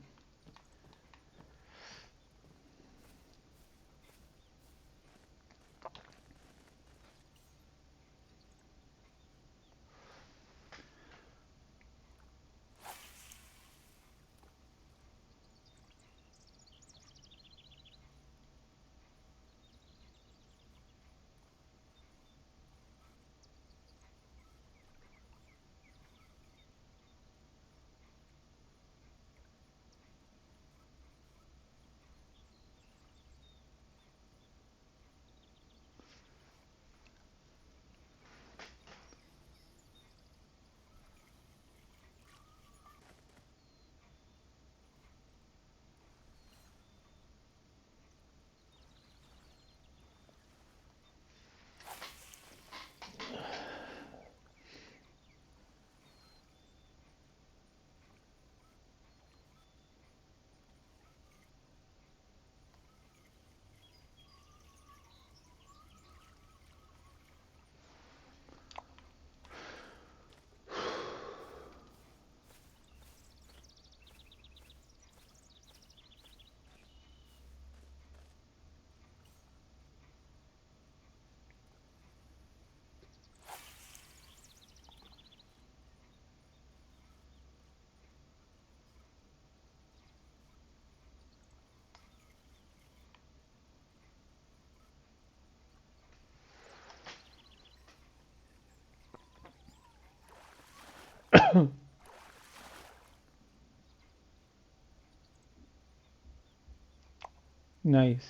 Nice.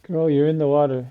Girl, you're in the water.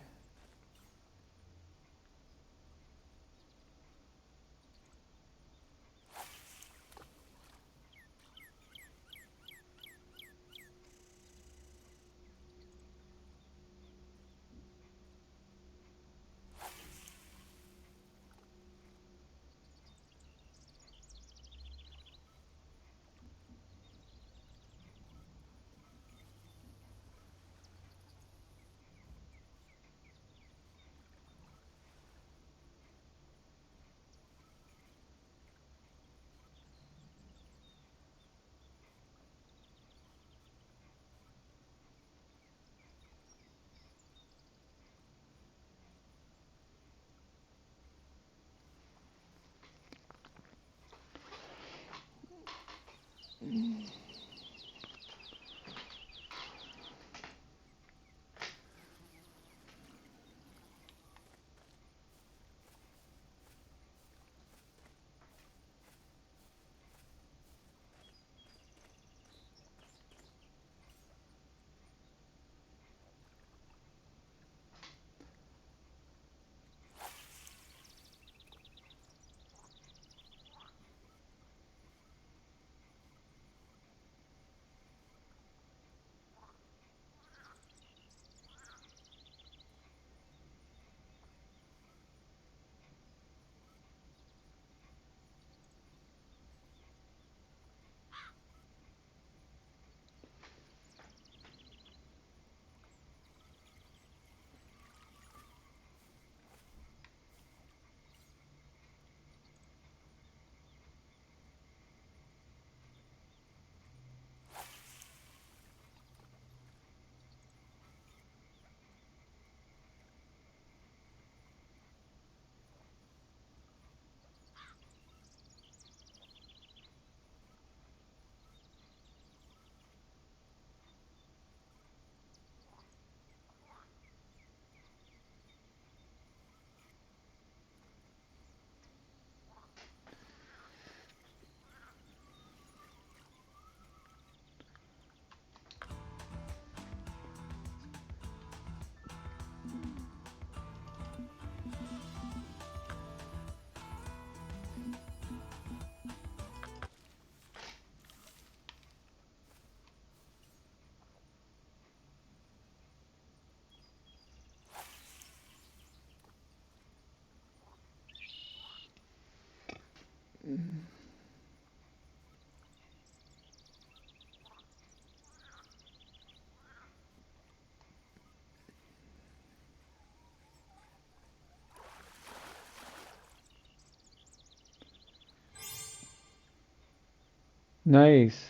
Nice.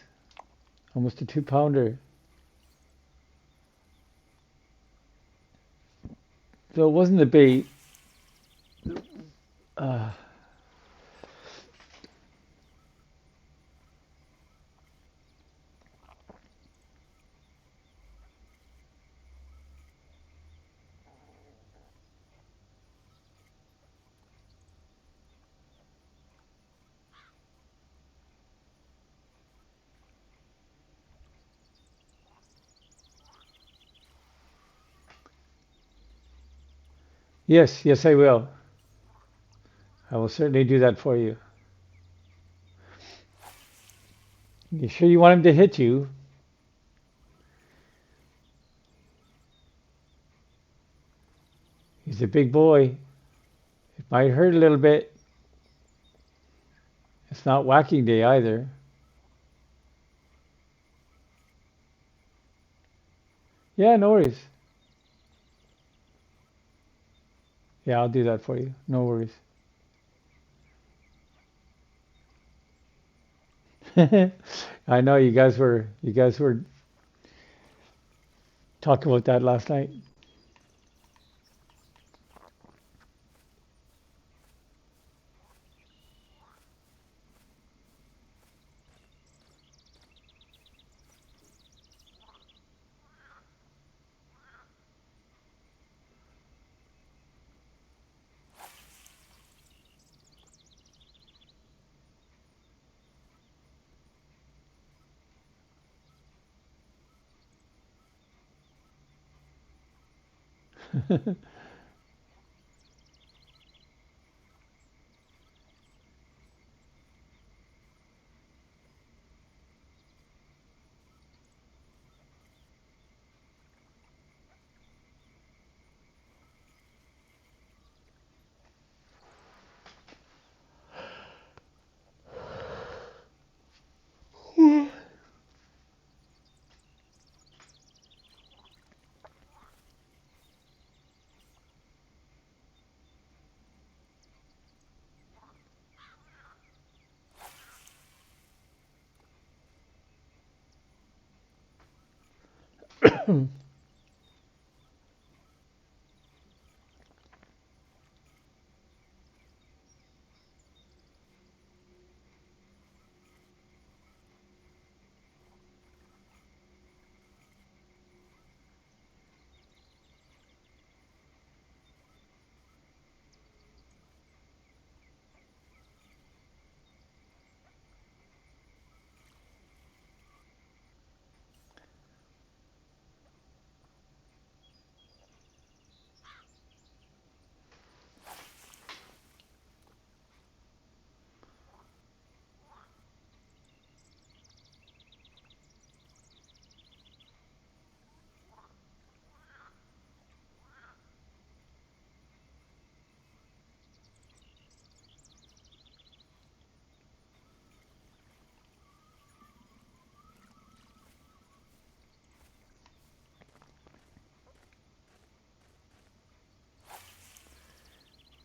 Almost a 2 pounder. So it wasn't the bait. Uh, yes, yes, I will. I will certainly do that for you. You sure you want him to hit you? He's a big boy. It might hurt a little bit. It's not whacking day either. Yeah, no worries. Yeah, I'll do that for you. No worries. I know you guys were talking about that last night.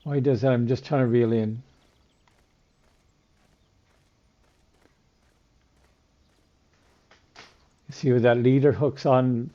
Why he does that? I'm just trying to reel in. See where that leader hooks on.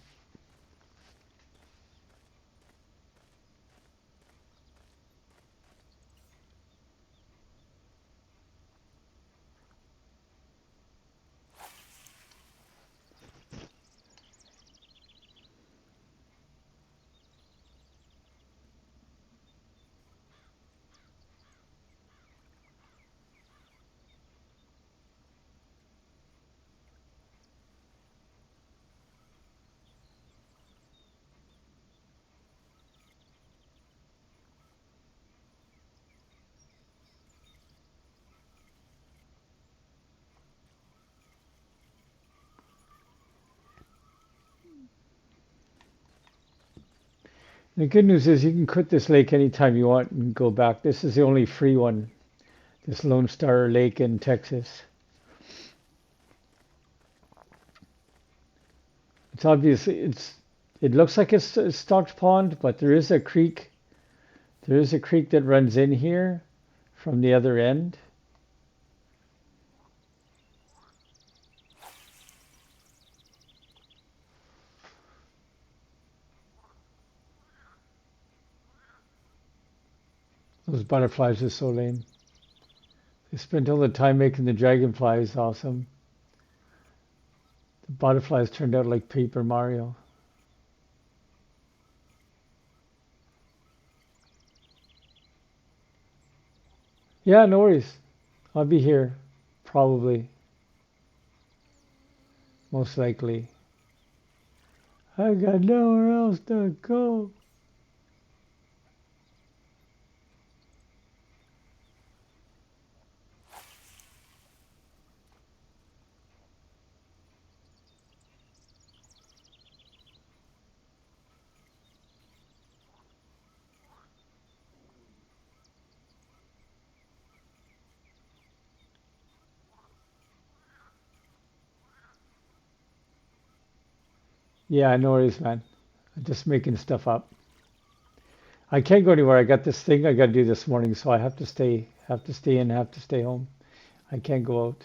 The good news is you can quit this lake anytime you want and go back. This is the only free one, this Lone Star Lake in Texas. It's obviously it looks like it's a stocked pond, but there is a creek. There is a creek that runs in here from the other end. Those butterflies are so lame. They spent all the time making the dragonflies awesome. The butterflies turned out like Paper Mario. Yeah, no worries. I'll be here. Probably. Most likely. I got nowhere else to go. Yeah, no worries, man. I'm just making stuff up. I can't go anywhere. I got this thing I got to do this morning, so I have to stay in, have to stay home. I can't go out.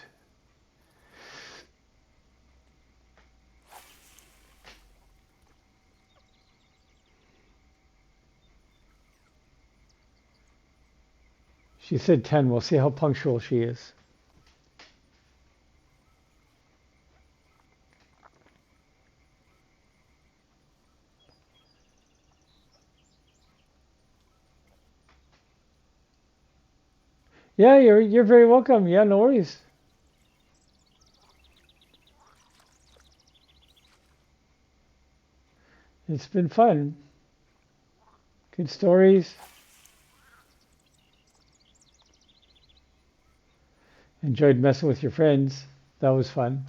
She said 10. We'll see how punctual she is. Yeah, you're very welcome. Yeah, no worries. It's been fun. Good stories. Enjoyed messing with your friends. That was fun.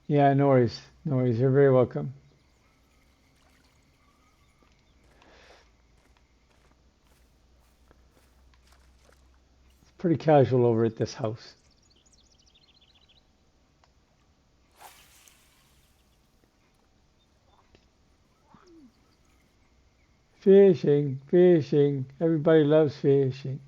Yeah, no worries. No worries. You're very welcome. It's pretty casual over at this house. Fishing, fishing. Everybody loves fishing.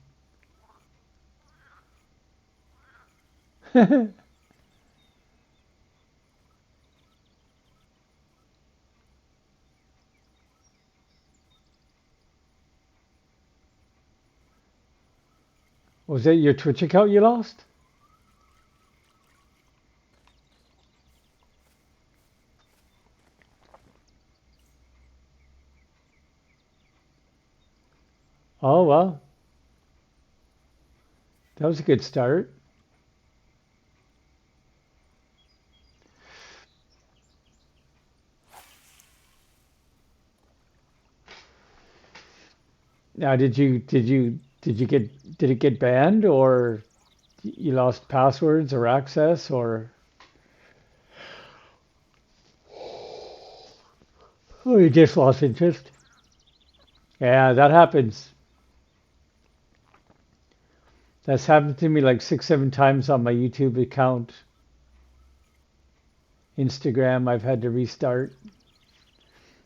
Was that your Twitch account you lost? Oh, well, that was a good start. Now, did it get banned, or you lost passwords or access, or oh, you just lost interest? Yeah, that happens. That's happened to me like 6, 7 times on my YouTube account. Instagram, I've had to restart.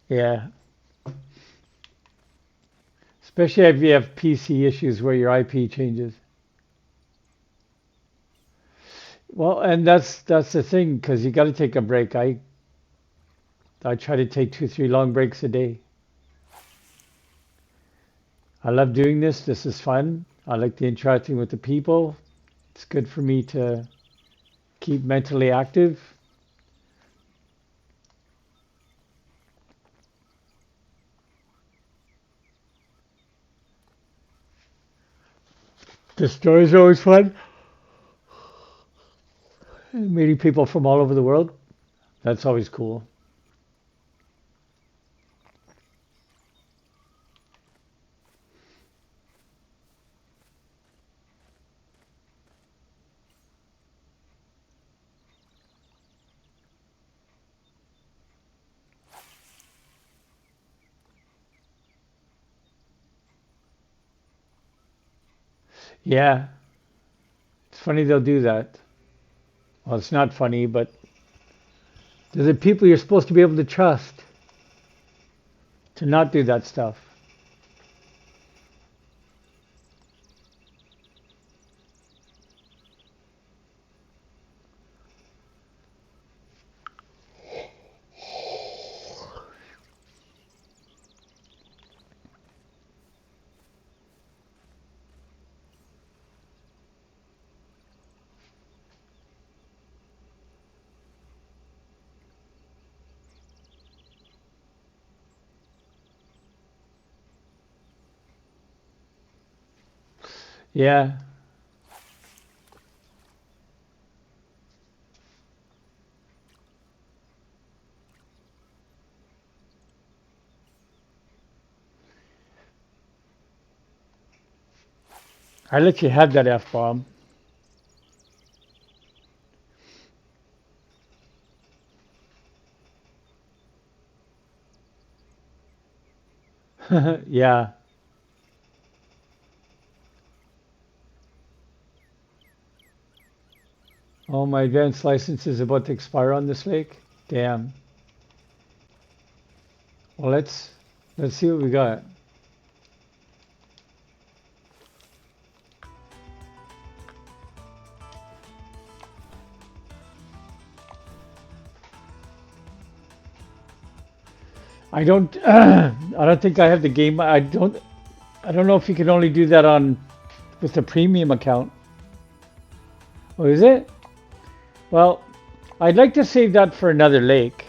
Yeah, especially if you have PC issues where your IP changes. Well, and that's the thing because you got to take a break. I try to take 2, 3 long breaks a day. I love doing this. This is fun. I like the interacting with the people. It's good for me to keep mentally active. The stories are always fun. Meeting people from all over the world. That's always cool. Yeah, it's funny they'll do that. Well, it's not funny, but they're the people you're supposed to be able to trust. to not do that stuff. Yeah. I let you have that F bomb. Yeah. Oh, my advanced license is about to expire on this lake. Damn. Well, let's see what we got. I don't I don't think I have the game. I don't know if you can only do that on with the premium account. Oh, is it? Well, I'd like to save that for another lake.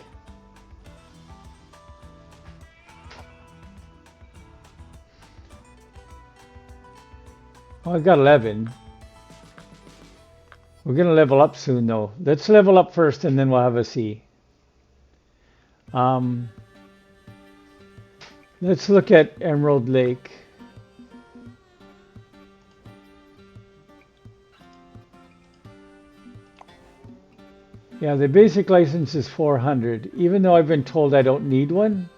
Oh, I've got 11. We're gonna level up soon though. Let's level up first and then we'll have a C. Um, let's look at Emerald Lake. Yeah, the basic license is 400, even though I've been told I don't need one.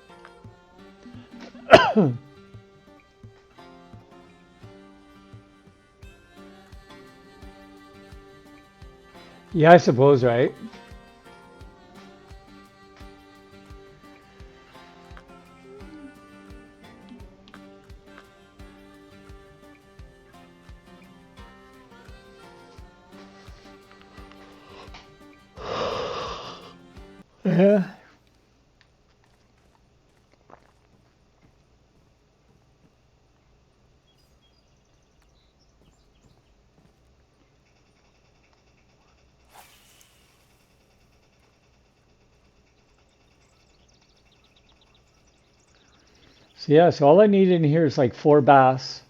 Yeah, I suppose, right? Yeah. So yeah, so all I need in here is like 4 bass,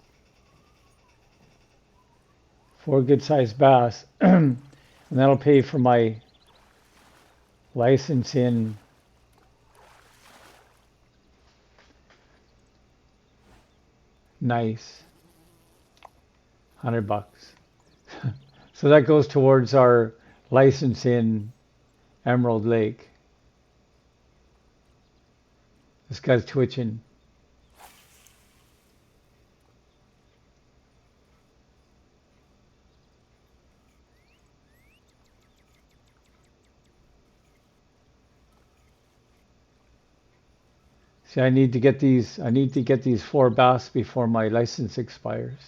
4 good-sized bass, and that'll pay for my license in. Nice, $100. So that goes towards our license in Emerald Lake. This guy's twitching. See, I need to get these 4 bass before my license expires.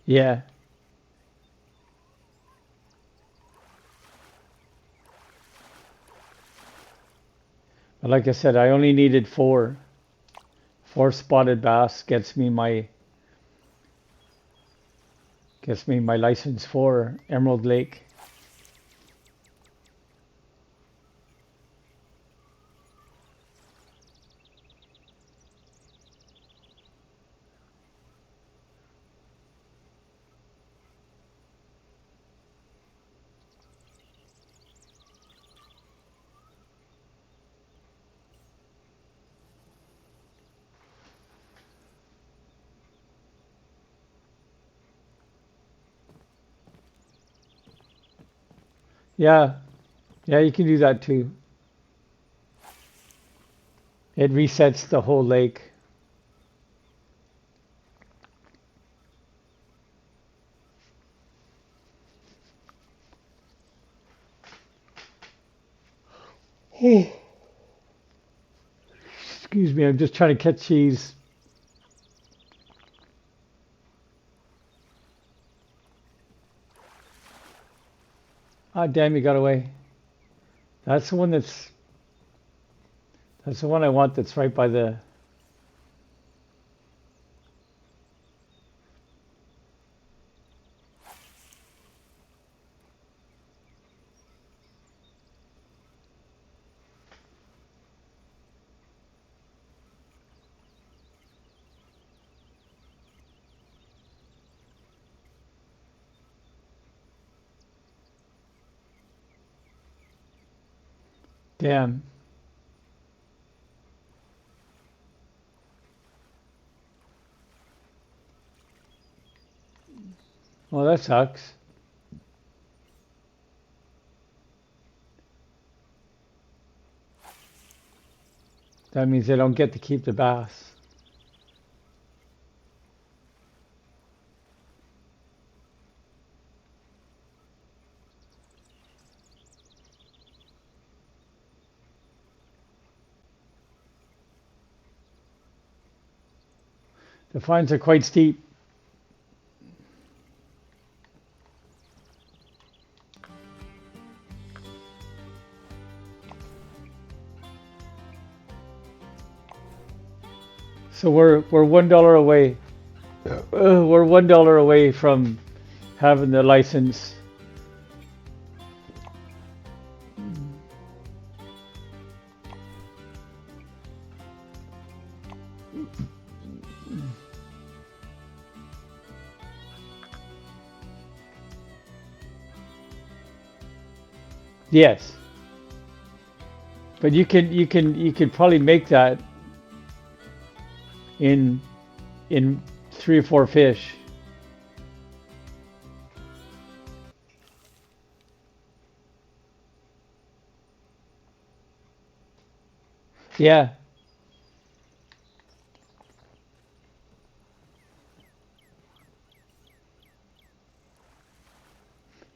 Yeah, but like I said, I only needed 4. 4 spotted bass gets me my license for Emerald Lake. Yeah, yeah, you can do that too. It resets the whole lake. Excuse me, I'm just trying to catch these. Ah, damn, you got away. That's the one that's the one I want that's right by the. Damn. Well, that sucks. That means they don't get to keep the bass. The fines are quite steep. So we're $1 away. We're $1 away from having the license. Yes, but you could probably make that in in 3 or 4 fish. Yeah,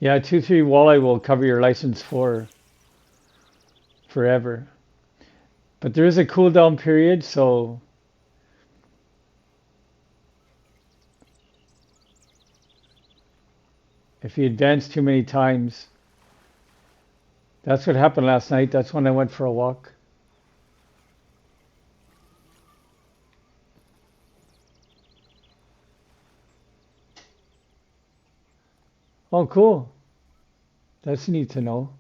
yeah, 2, 3 walleye will cover your license for forever. But there is a cool down period, so if you advance too many times, that's what happened last night. That's when I went for a walk. Oh, cool. That's neat to know.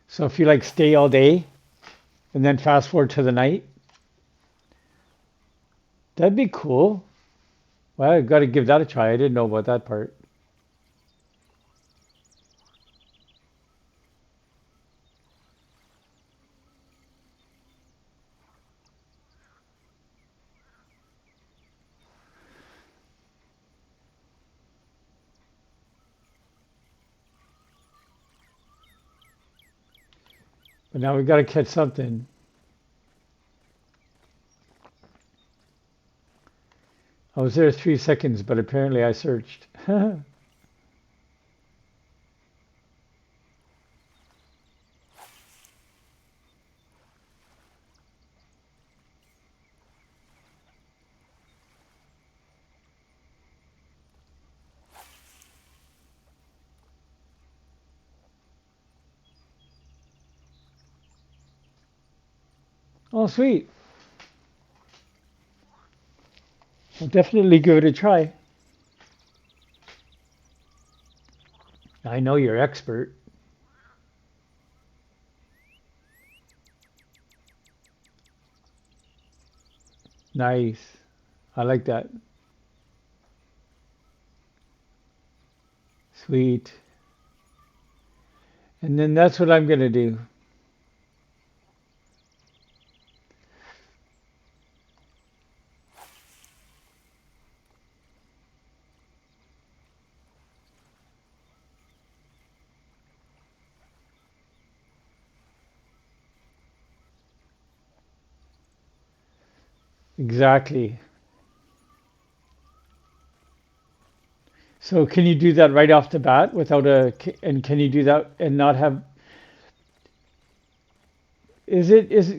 So if you like stay all day and then fast forward to the night, that'd be cool. Well, I got to give that a try. I didn't know about that part. But now we got to catch something. I was there 3 seconds, but apparently I searched. Oh, sweet. I'll definitely give it a try. I know you're expert. Nice. I like that. Sweet. And then that's what I'm going to do. Exactly. So can you do that right off the bat without and can you do that and not have,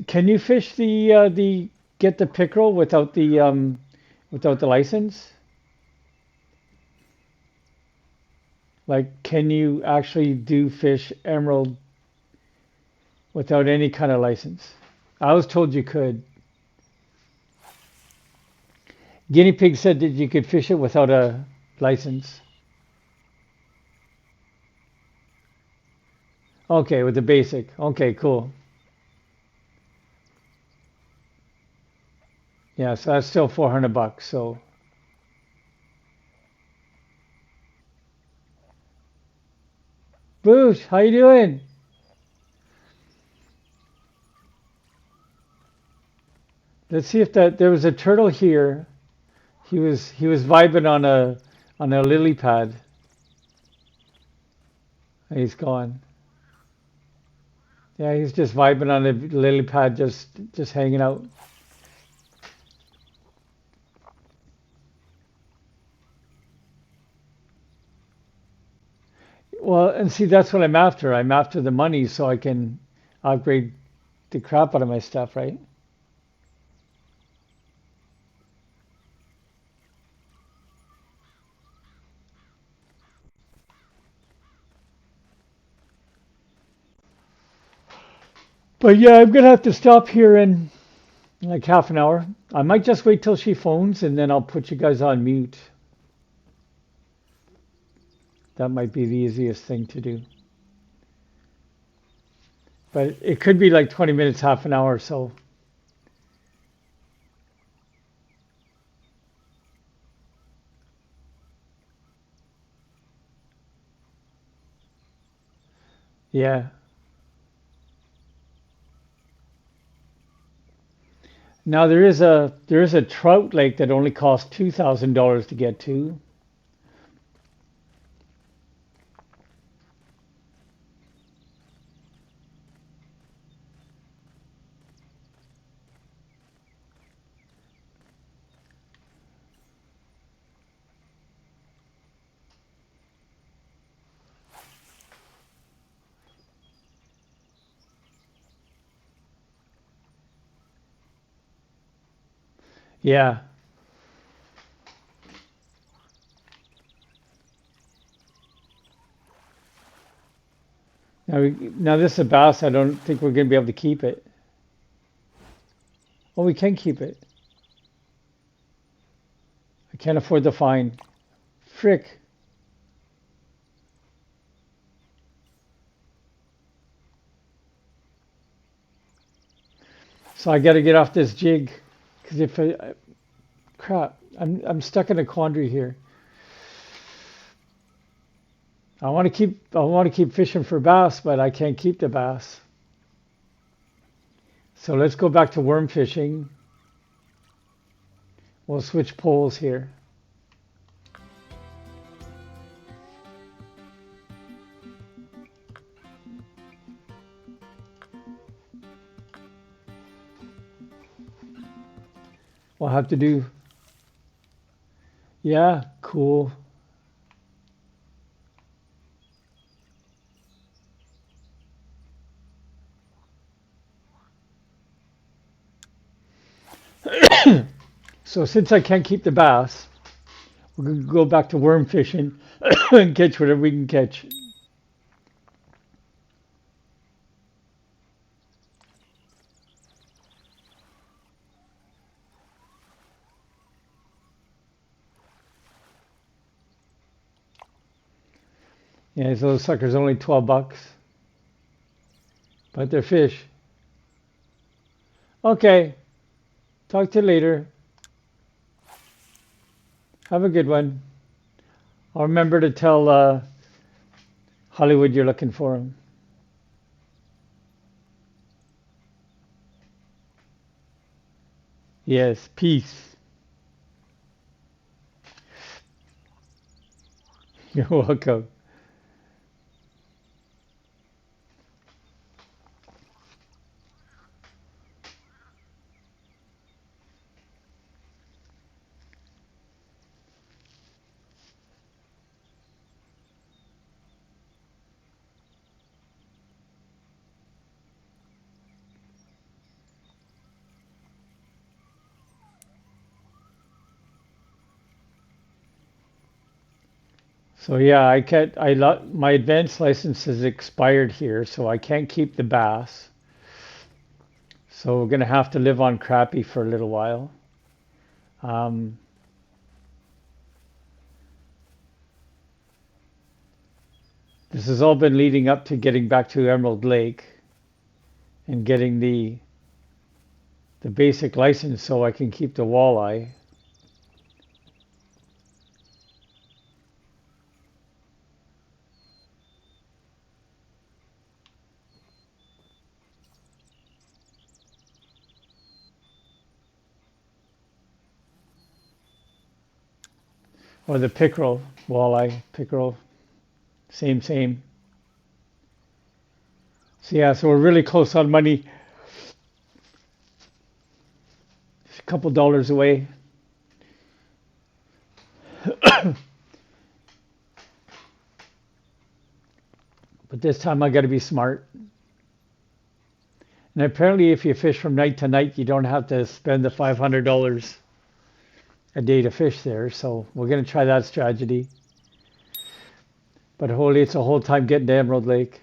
can you fish get the pickerel without the license? Like, can you actually do fish emerald without any kind of license? I was told you could. Guinea pig said that you could fish it without a license. Okay, with the basic. Okay, cool. Yeah, so that's still 400 bucks. So, Boosh, how you doing? Let's see if there was a turtle here. He was vibing on a lily pad. He's gone. Yeah, he's just vibing on a lily pad, just hanging out. Well, and see, that's what I'm after. I'm after the money so I can upgrade the crap out of my stuff, right? But yeah, I'm gonna have to stop here in like half an hour. I might just wait till she phones and then I'll put you guys on mute. That might be the easiest thing to do. But it could be like 20 minutes, half an hour or so. Yeah. Now there is a trout lake that only costs $2,000 to get to. Yeah. Now this is a bass. I don't think we're gonna be able to keep it. Oh, we can keep it. I can't afford the fine. Frick. So I got to get off this jig because crap, I'm stuck in a quandary here. I want to keep fishing for bass, but I can't keep the bass. So let's go back to worm fishing. We'll switch poles here. We'll have to do, yeah, cool. So since I can't keep the bass, we're gonna go back to worm fishing and catch whatever we can catch. Yeah, so those suckers are only 12 bucks, but they're fish. Okay, talk to you later. Have a good one. I'll remember to tell Hollywood you're looking for him. Yes, peace. You're welcome. So yeah, I can't. My advanced license is expired here, so I can't keep the bass. So we're gonna have to live on crappie for a little while. Um, this has all been leading up to getting back to Emerald Lake and getting the basic license so I can keep the walleye. Or the pickerel, walleye, pickerel, same. So yeah, so we're really close on money. Just a couple dollars away. But this time I got to be smart. And apparently, if you fish from night to night, you don't have to spend the $500 a day to fish there. So we're going to try that strategy. But holy, it's a whole time getting to Emerald Lake.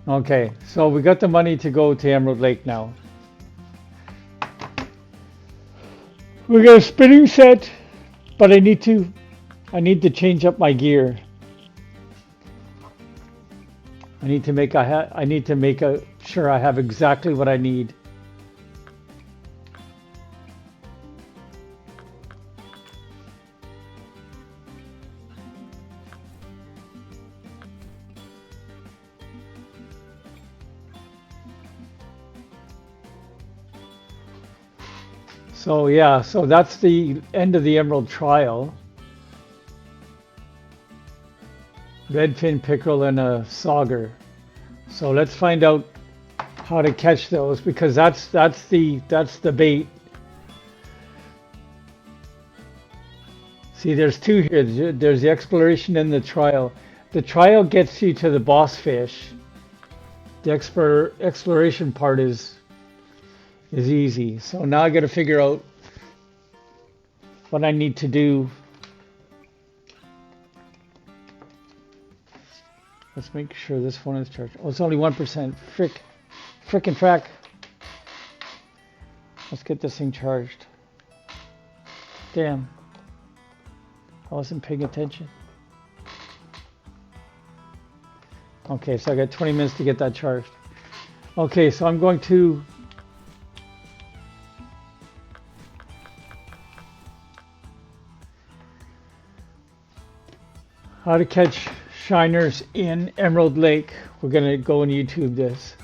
Okay, so we got the money to go to Emerald Lake now. We got a spinning set, but I need to change up my gear. I need to make sure I have exactly what I need. So yeah, so that's the end of the Emerald Trial. Redfin pickerel and a sauger. So let's find out how to catch those because that's the bait. See, there's two here. There's the exploration and the trial. The trial gets you to the boss fish. The exploration part is easy. So now I got to figure out what I need to do. Let's make sure this one is charged. Oh, it's only 1%. Frickin' frack. Let's get this thing charged. Damn. I wasn't paying attention. Okay, so I got 20 minutes to get that charged. Okay, so I'm going to how to catch shiners in Emerald Lake. We're gonna go and YouTube this.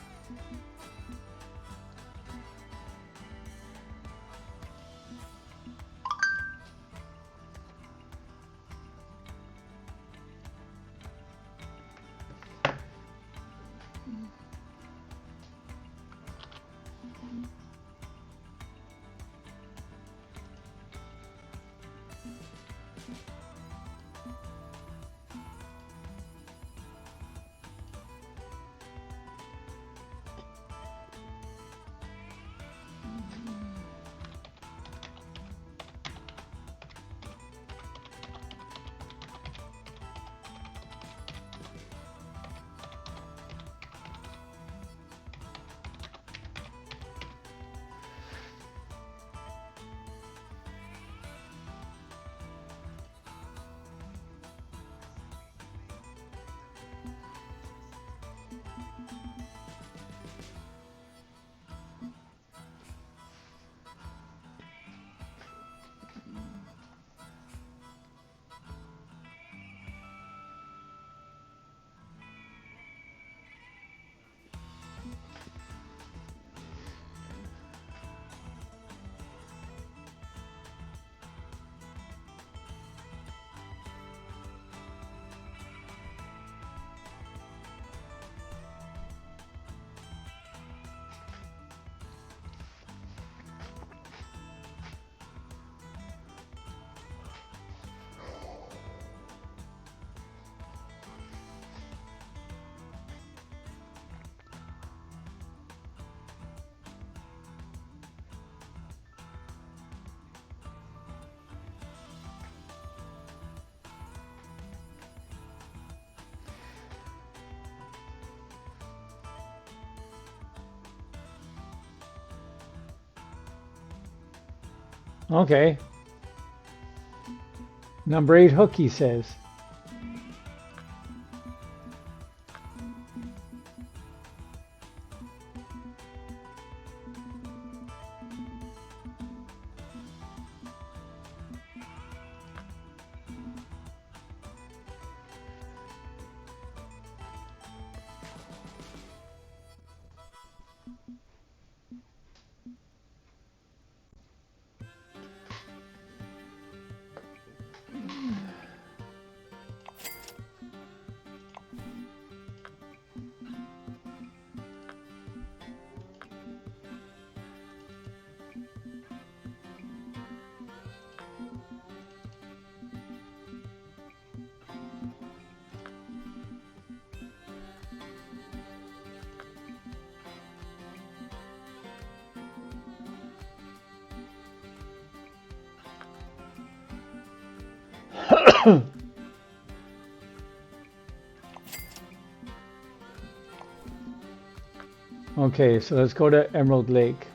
Okay. Number 8 hook, he says. Okay, so let's go to Emerald Lake.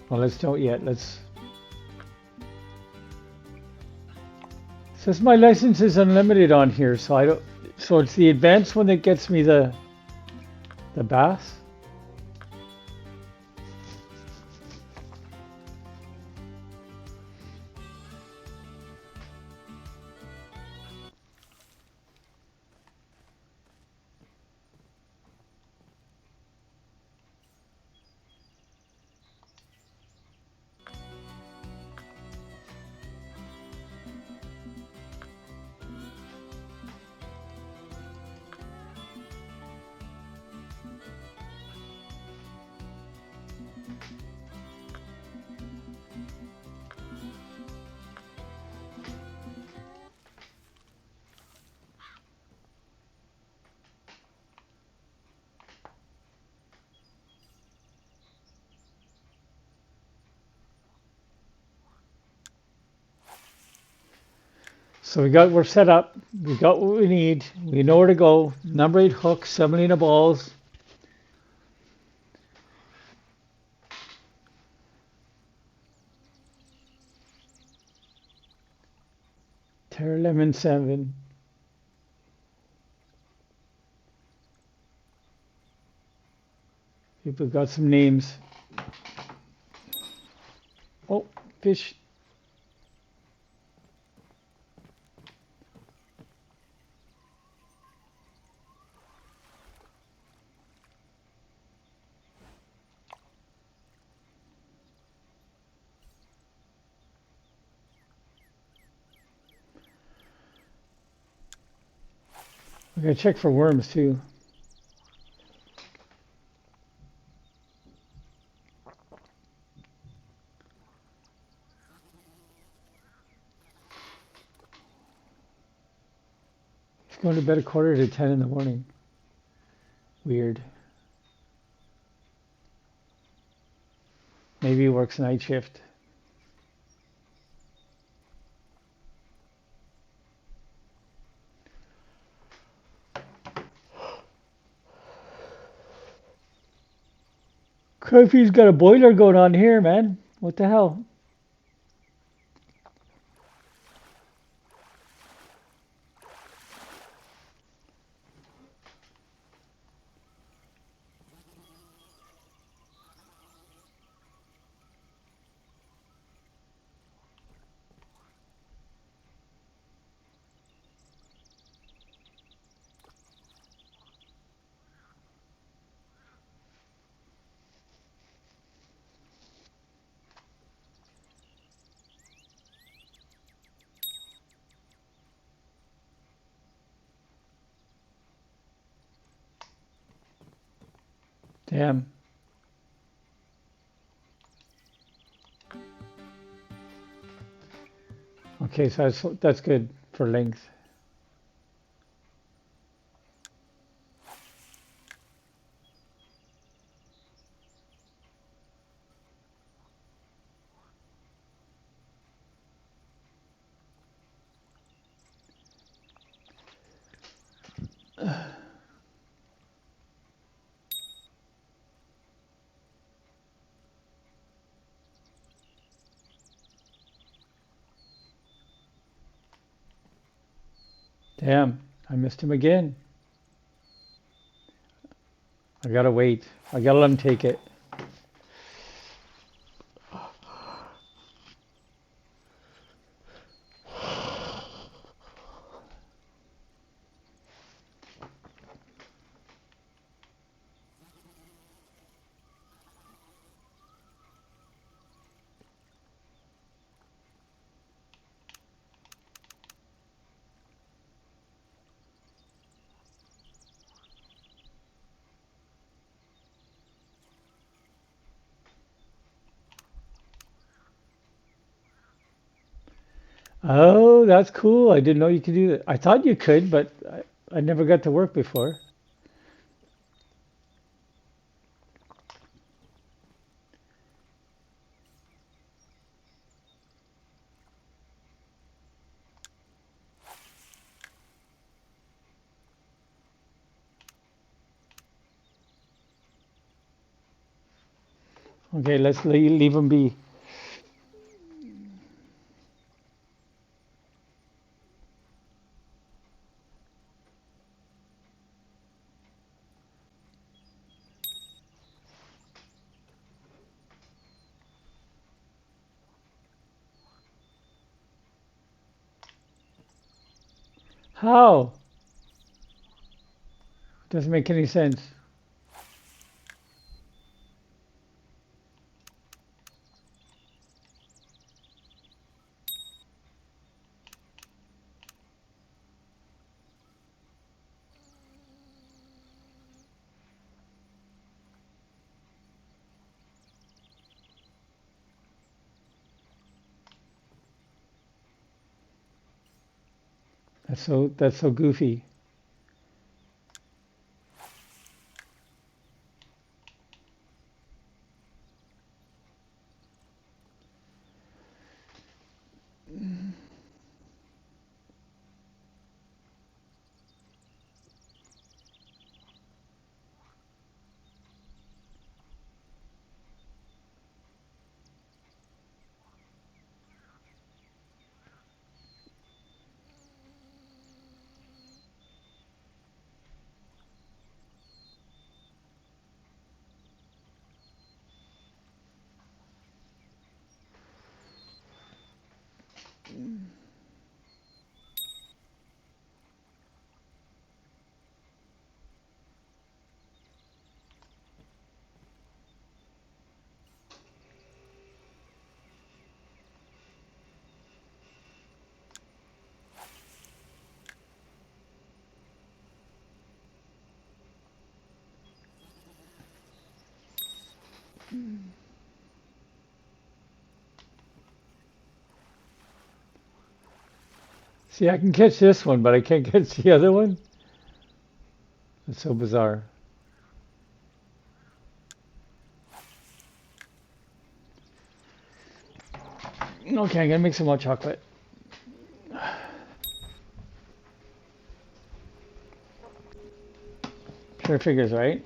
Well, let's don't yet. Let's. It says my license is unlimited on here, so I don't. So it's the advanced one that gets me the bass. So we're set up. We got what we need. We know where to go. Number 8 hook, Semolina balls. Terra Lemon 7. People got some names. Oh, fish. We gotta check for worms too. He's going to bed at 9:45 in the morning. Weird. Maybe he works night shift. Curfew's got a boiler going on here, man. What the hell? Damn. Okay, so that's good for length. Damn, I missed him again. I gotta wait. I gotta let him take it. Oh, that's cool. I didn't know you could do that. I thought you could, but I never got to work before. Okay, let's leave him be. How? Doesn't make any sense. That's so goofy. See, I can catch this one, but I can't catch the other one. It's so bizarre. Okay, I'm gonna make some more chocolate. Sure figures, right?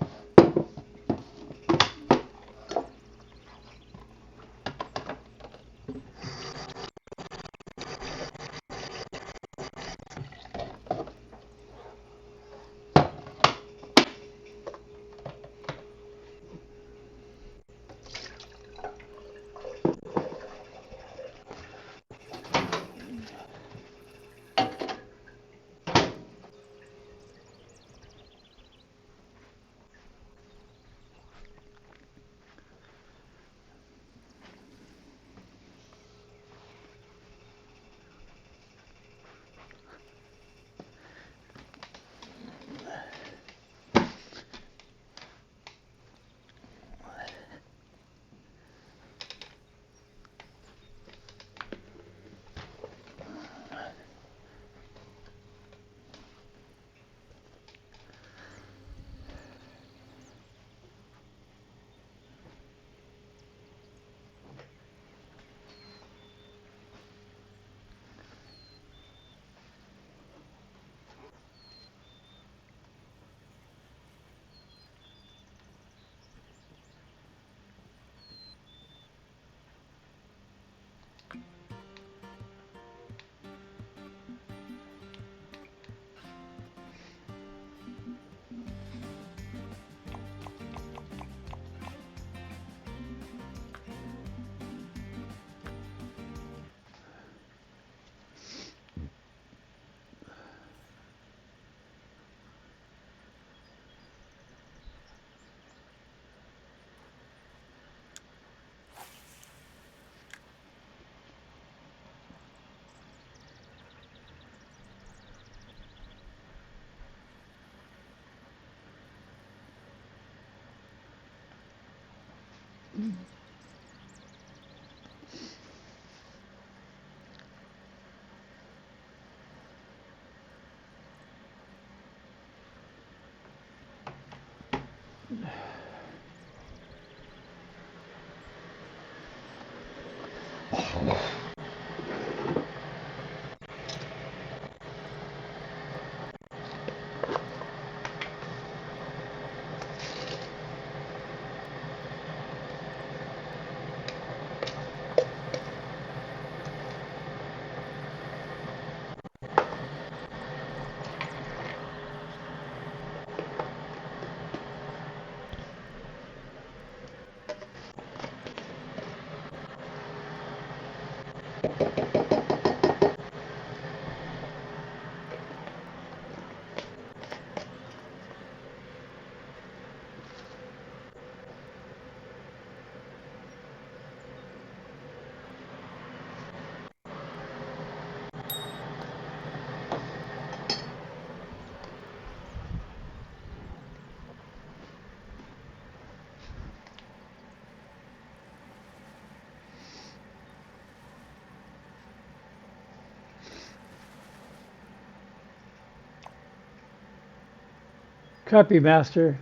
Copy, Master.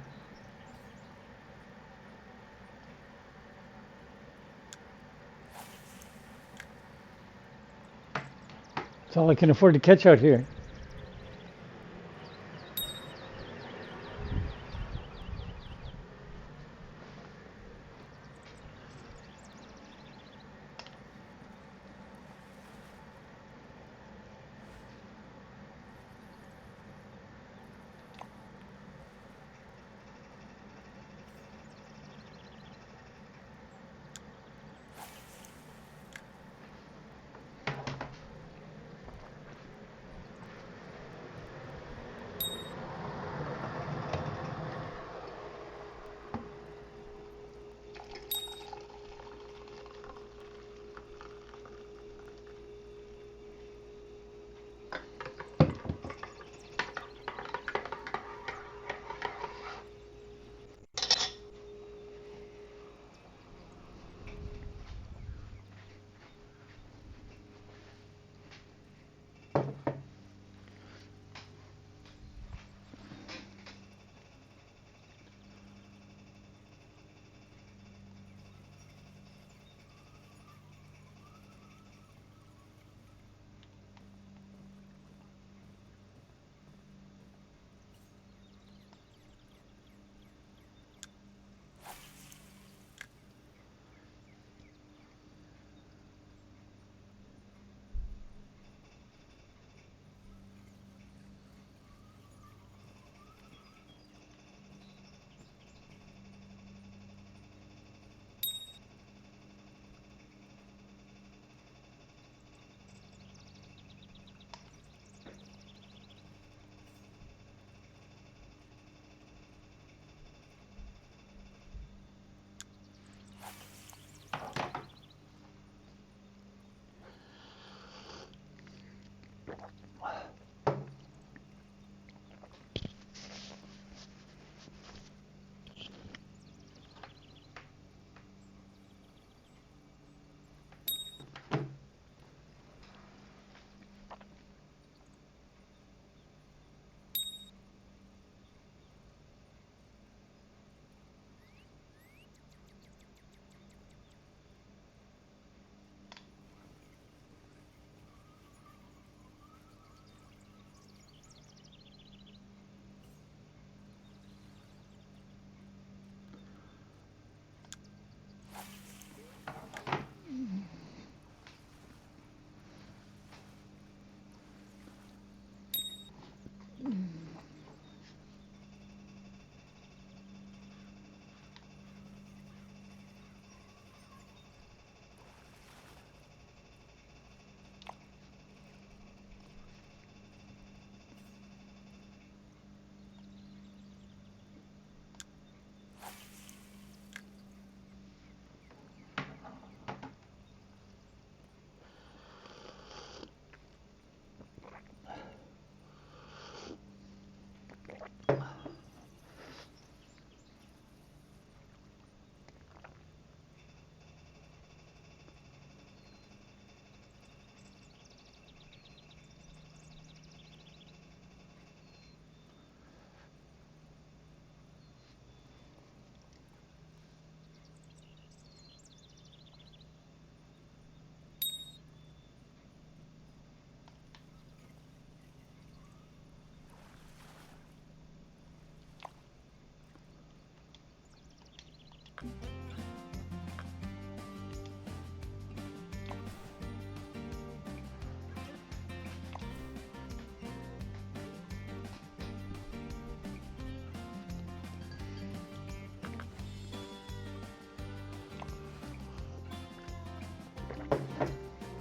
That's all I can afford to catch out here.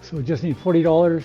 So just need $40.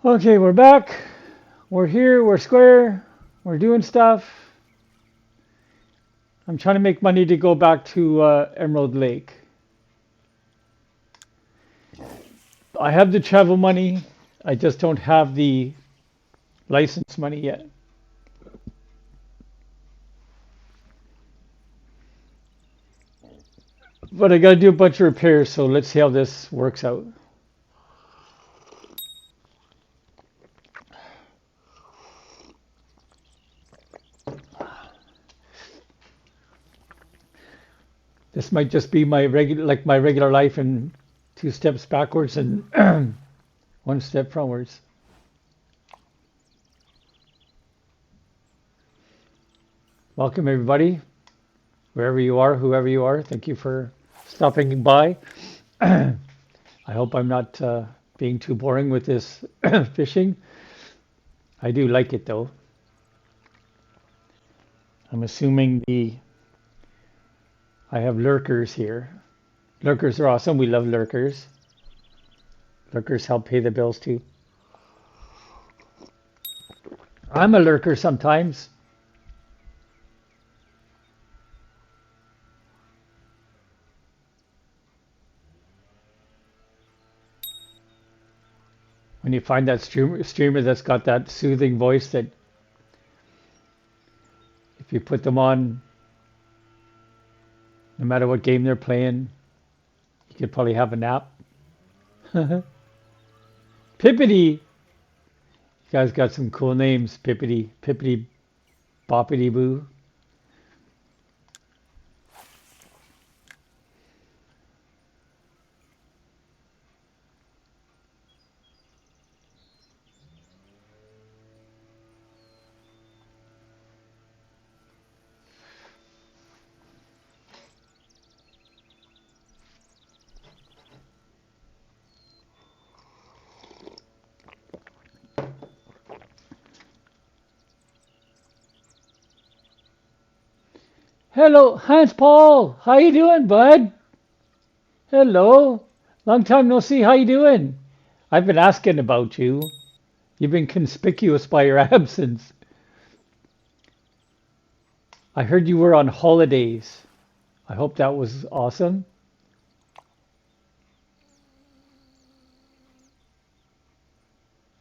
Okay, we're back. We're here. We're square. We're doing stuff. I'm trying to make money to go back to Emerald Lake. I have the travel money. I just don't have the license money yet. But I got to do a bunch of repairs, so let's see how this works out. This might just be my regular life and 2 steps backwards and 1 step frontwards. Welcome everybody, wherever you are, whoever you are. Thank you for stopping by. I hope I'm not being too boring with this fishing. I do like it though. I'm assuming I have lurkers here. Lurkers are awesome. We love lurkers. Lurkers help pay the bills too. I'm a lurker sometimes. When you find that streamer that's got that soothing voice that if you put them on, no matter what game they're playing, you could probably have a nap. Pippity! You guys got some cool names. Pippity, Pippity, Boppity Boo. Hello, Hans Paul. How you doing, bud? Hello. Long time no see. How you doing? I've been asking about you. You've been conspicuous by your absence. I heard you were on holidays. I hope that was awesome.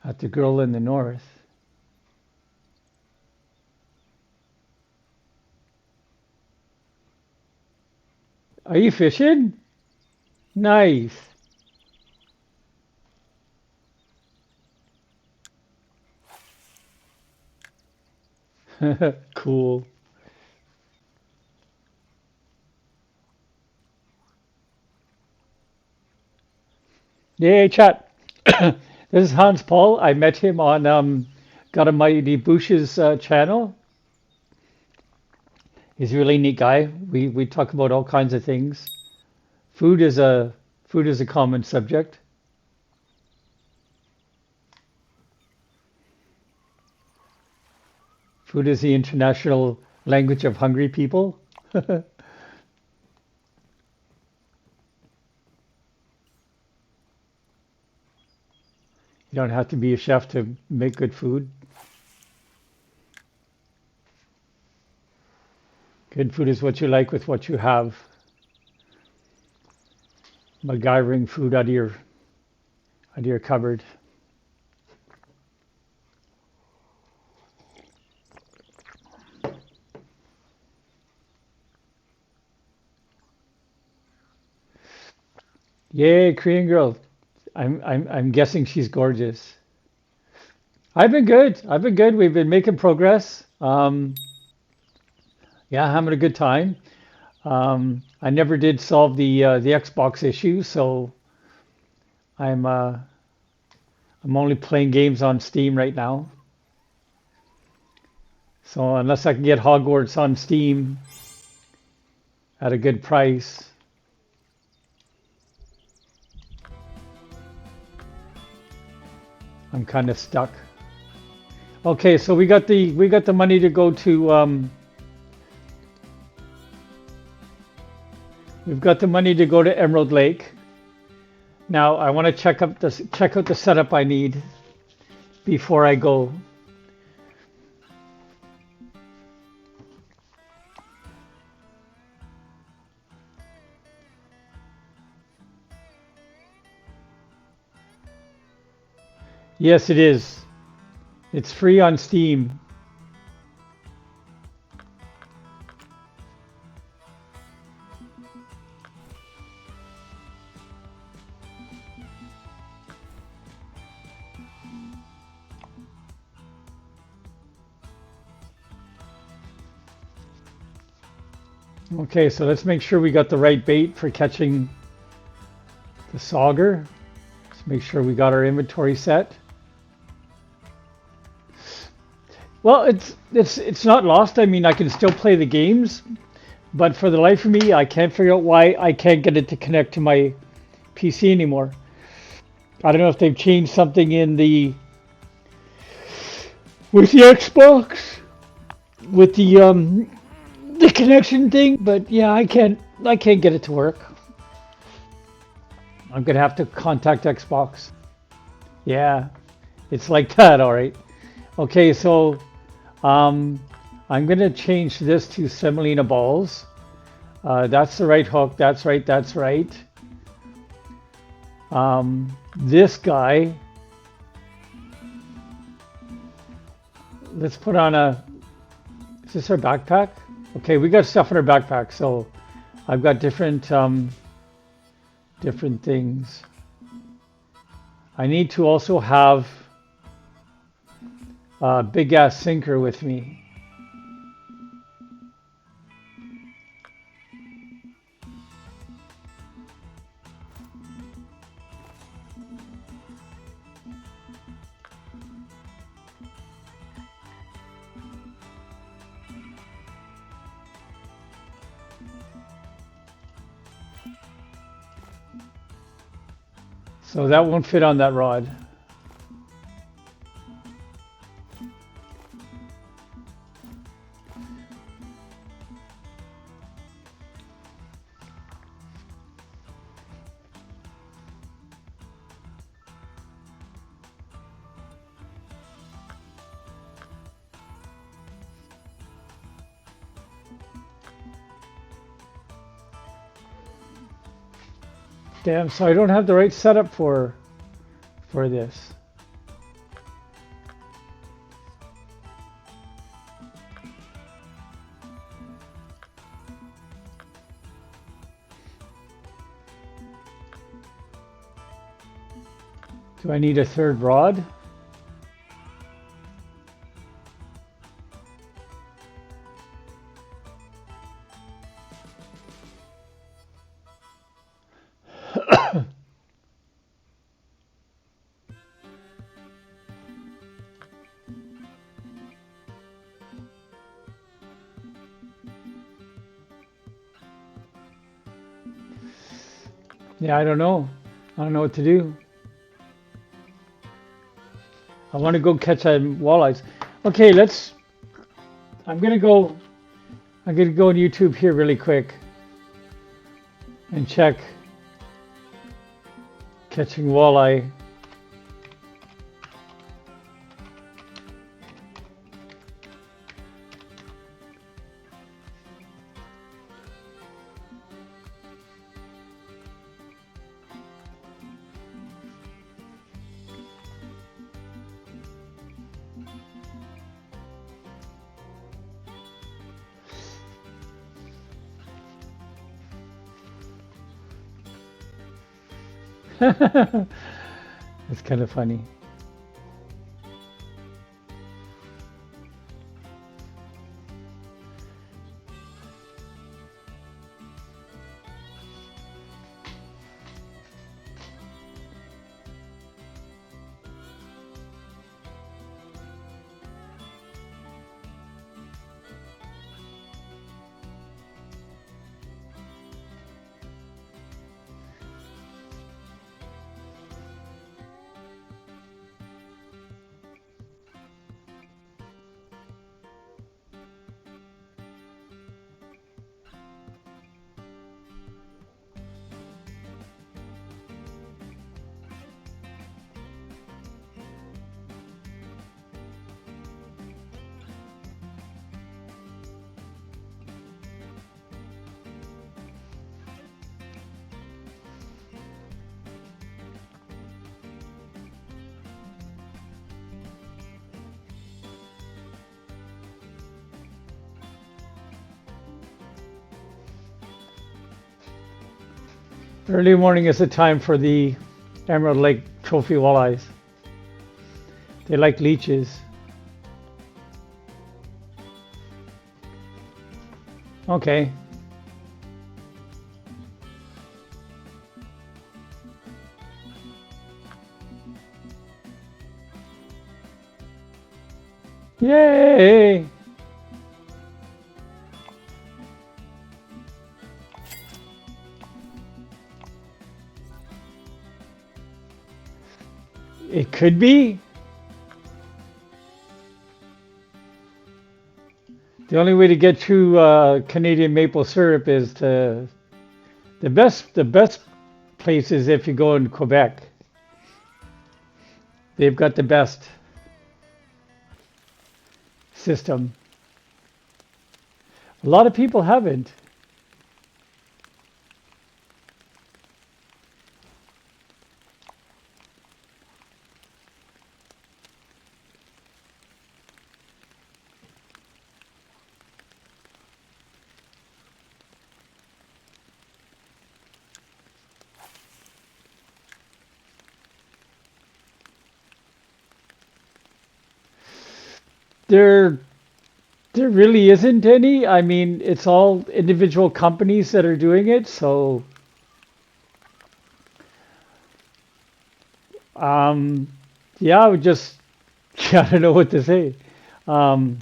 At the Girl in the North. Are you fishing? Nice. Cool. Yay, chat. This is Hans Paul. I met him on Got a Mighty Bushes channel. He's a really neat guy. We talk about all kinds of things. Food is a common subject. Food is the international language of hungry people. You don't have to be a chef to make good food. Good food is what you like with what you have. MacGyvering food out of your cupboard. Yay, Korean girl. I'm guessing she's gorgeous. I've been good. I've been good. We've been making progress. Yeah, having a good time. I never did solve the Xbox issue, so I'm uh, I'm only playing games on Steam right now. So unless I can get Hogwarts on Steam at a good price, I'm kind of stuck. Okay, so we got the money to go to we've got the money to go to Emerald Lake. Now I want to check out the setup I need. before I go. Yes, it is. It's free on Steam. Okay, so let's make sure we got the right bait for catching the sauger. Let's make sure we got our inventory set. Well, it's not lost. I mean, I can still play the games, but for the life of me, I can't figure out why I can't get it to connect to my PC anymore. I don't know if they've changed something in the with the Xbox with the connection thing, but yeah, I can't get it to work. I'm gonna have to contact Xbox. Yeah, it's like that, all right. Okay, so um, I'm gonna change this to semolina balls. That's the right hook. That's right. That's right. This guy, let's put on a. Is this our backpack? Okay, we got stuff in our backpack, so I've got different things. I need to also have a big ass sinker with me. So that won't fit on that rod. Damn, so I don't have the right setup for this. Do I need a third rod? Yeah, I don't know. I don't know what to do. I want to go catch walleyes. Okay, let's. I'm gonna go. I'm gonna go on YouTube here really quick and check catching walleye. It's kind of funny. Early morning is the time for the Emerald Lake trophy walleyes. They like leeches. Okay. Yay! It could be. The only way to get through Canadian maple syrup is to the best place is if you go in Quebec. They've got the best system. A lot of people haven't. There there really isn't any. I mean, it's all individual companies that are doing it. So, um, yeah, I would just, I don't know what to say. Um,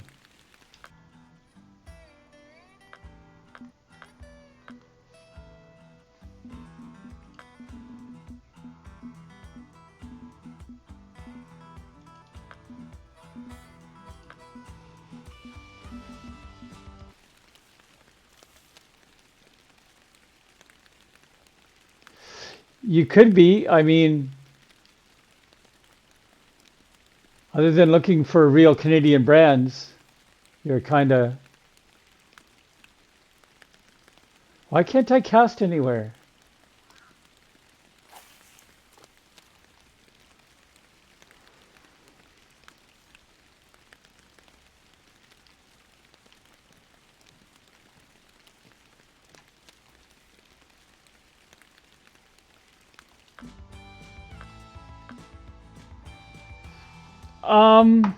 you could be. I mean, other than looking for real Canadian brands, you're kind of, why can't I cast anywhere? Um,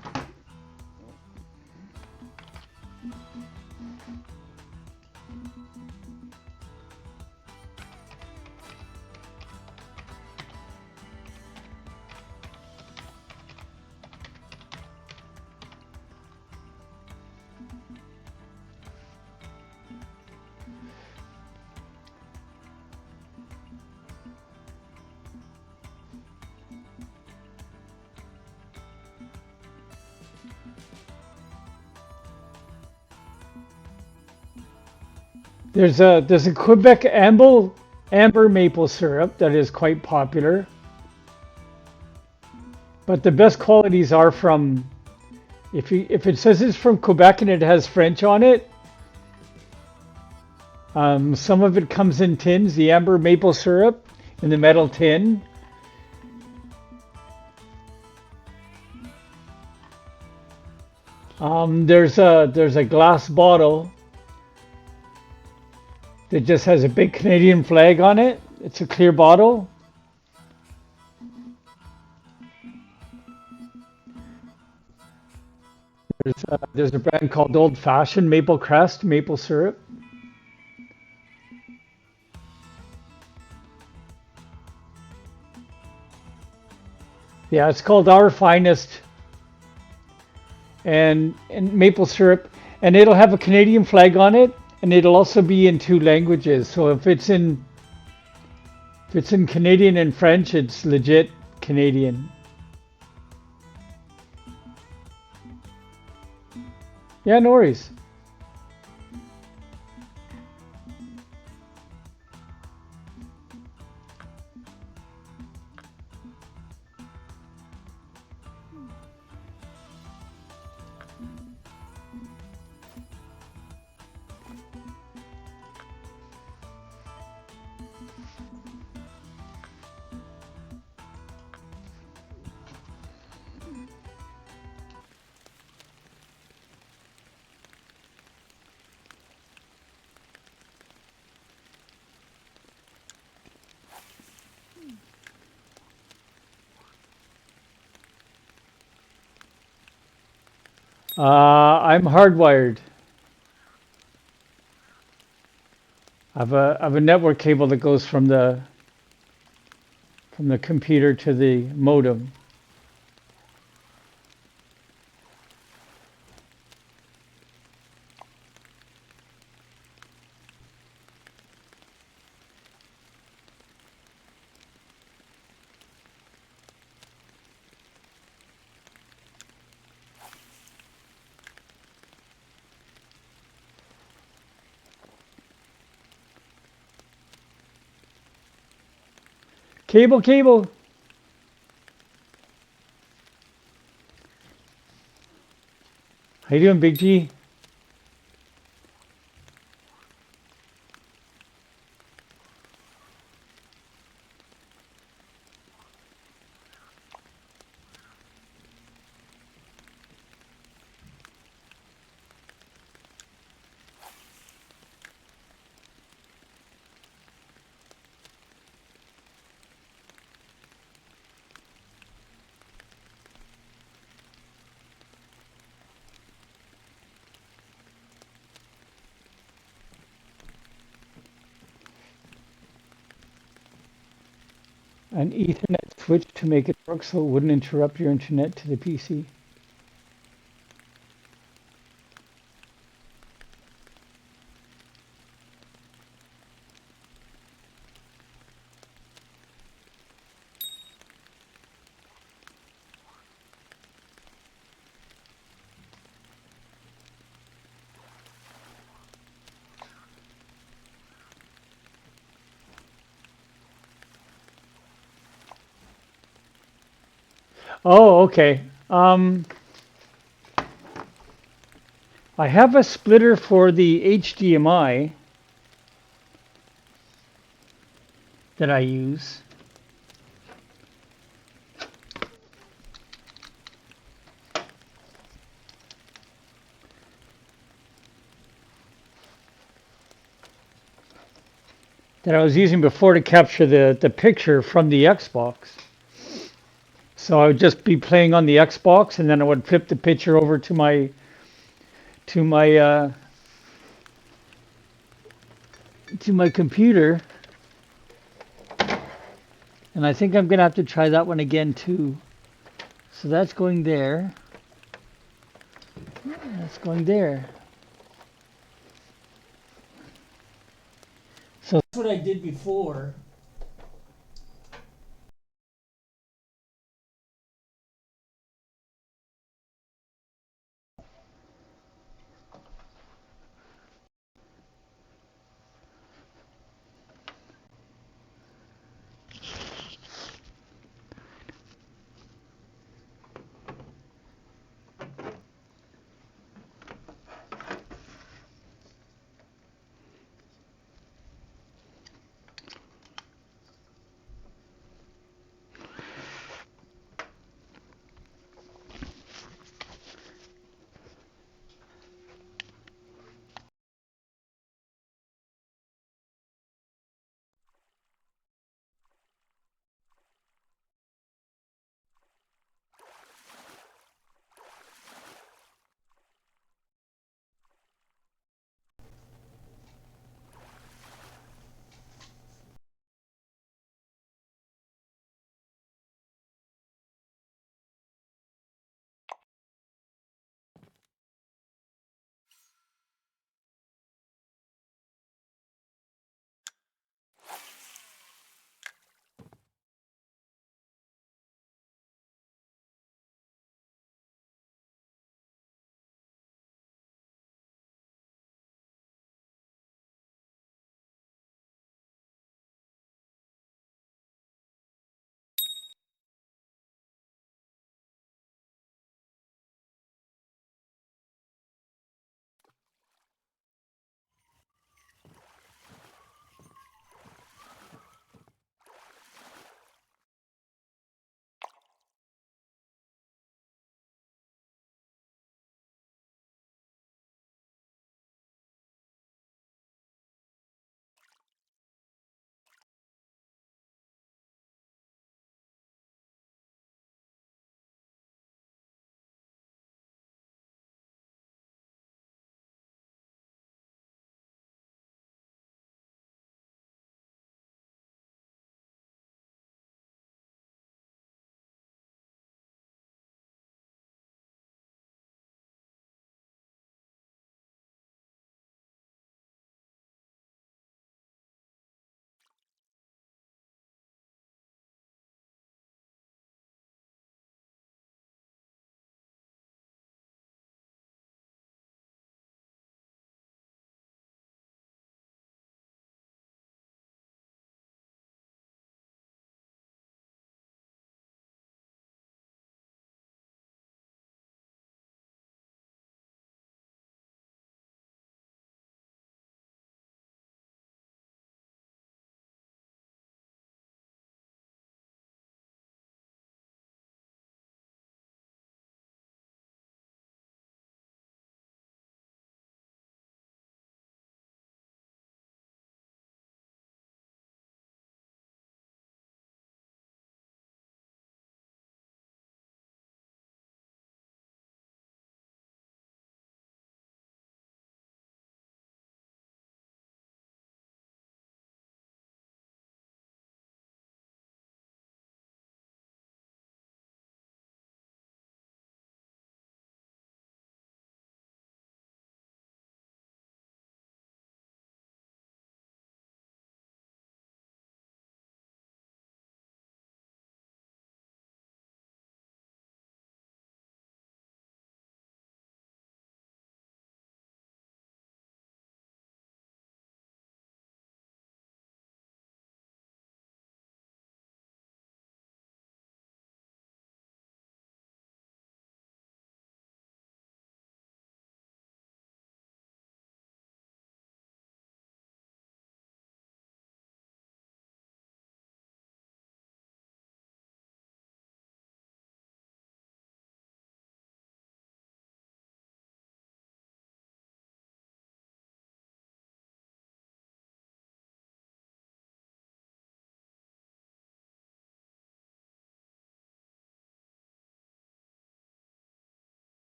there's a Quebec amber maple syrup that is quite popular, but the best qualities are from if it says it's from Quebec and it has French on it. Some of it comes in tins. The amber maple syrup in the metal tin. There's a glass bottle that just has a big Canadian flag on it. It's a clear bottle. There's a brand called Old Fashioned Maple Crest maple syrup. Yeah, it's called Our Finest and maple syrup, and it'll have a Canadian flag on it, and it'll also be in two languages. So if it's in Canadian and French, it's legit Canadian. Yeah, no worries. I'm hardwired. I have a network cable that goes from the computer to the modem. Cable, cable. How you doing, Big G? An Ethernet switch to make it work so it wouldn't interrupt your internet to the PC. Oh, okay. I have a splitter for the HDMI that I use. That I was using before to capture the picture from the Xbox. So I would just be playing on the Xbox, and then I would flip the picture over to my to my computer. And I think I'm gonna have to try that one again too. So that's going there. That's going there. So that's what I did before.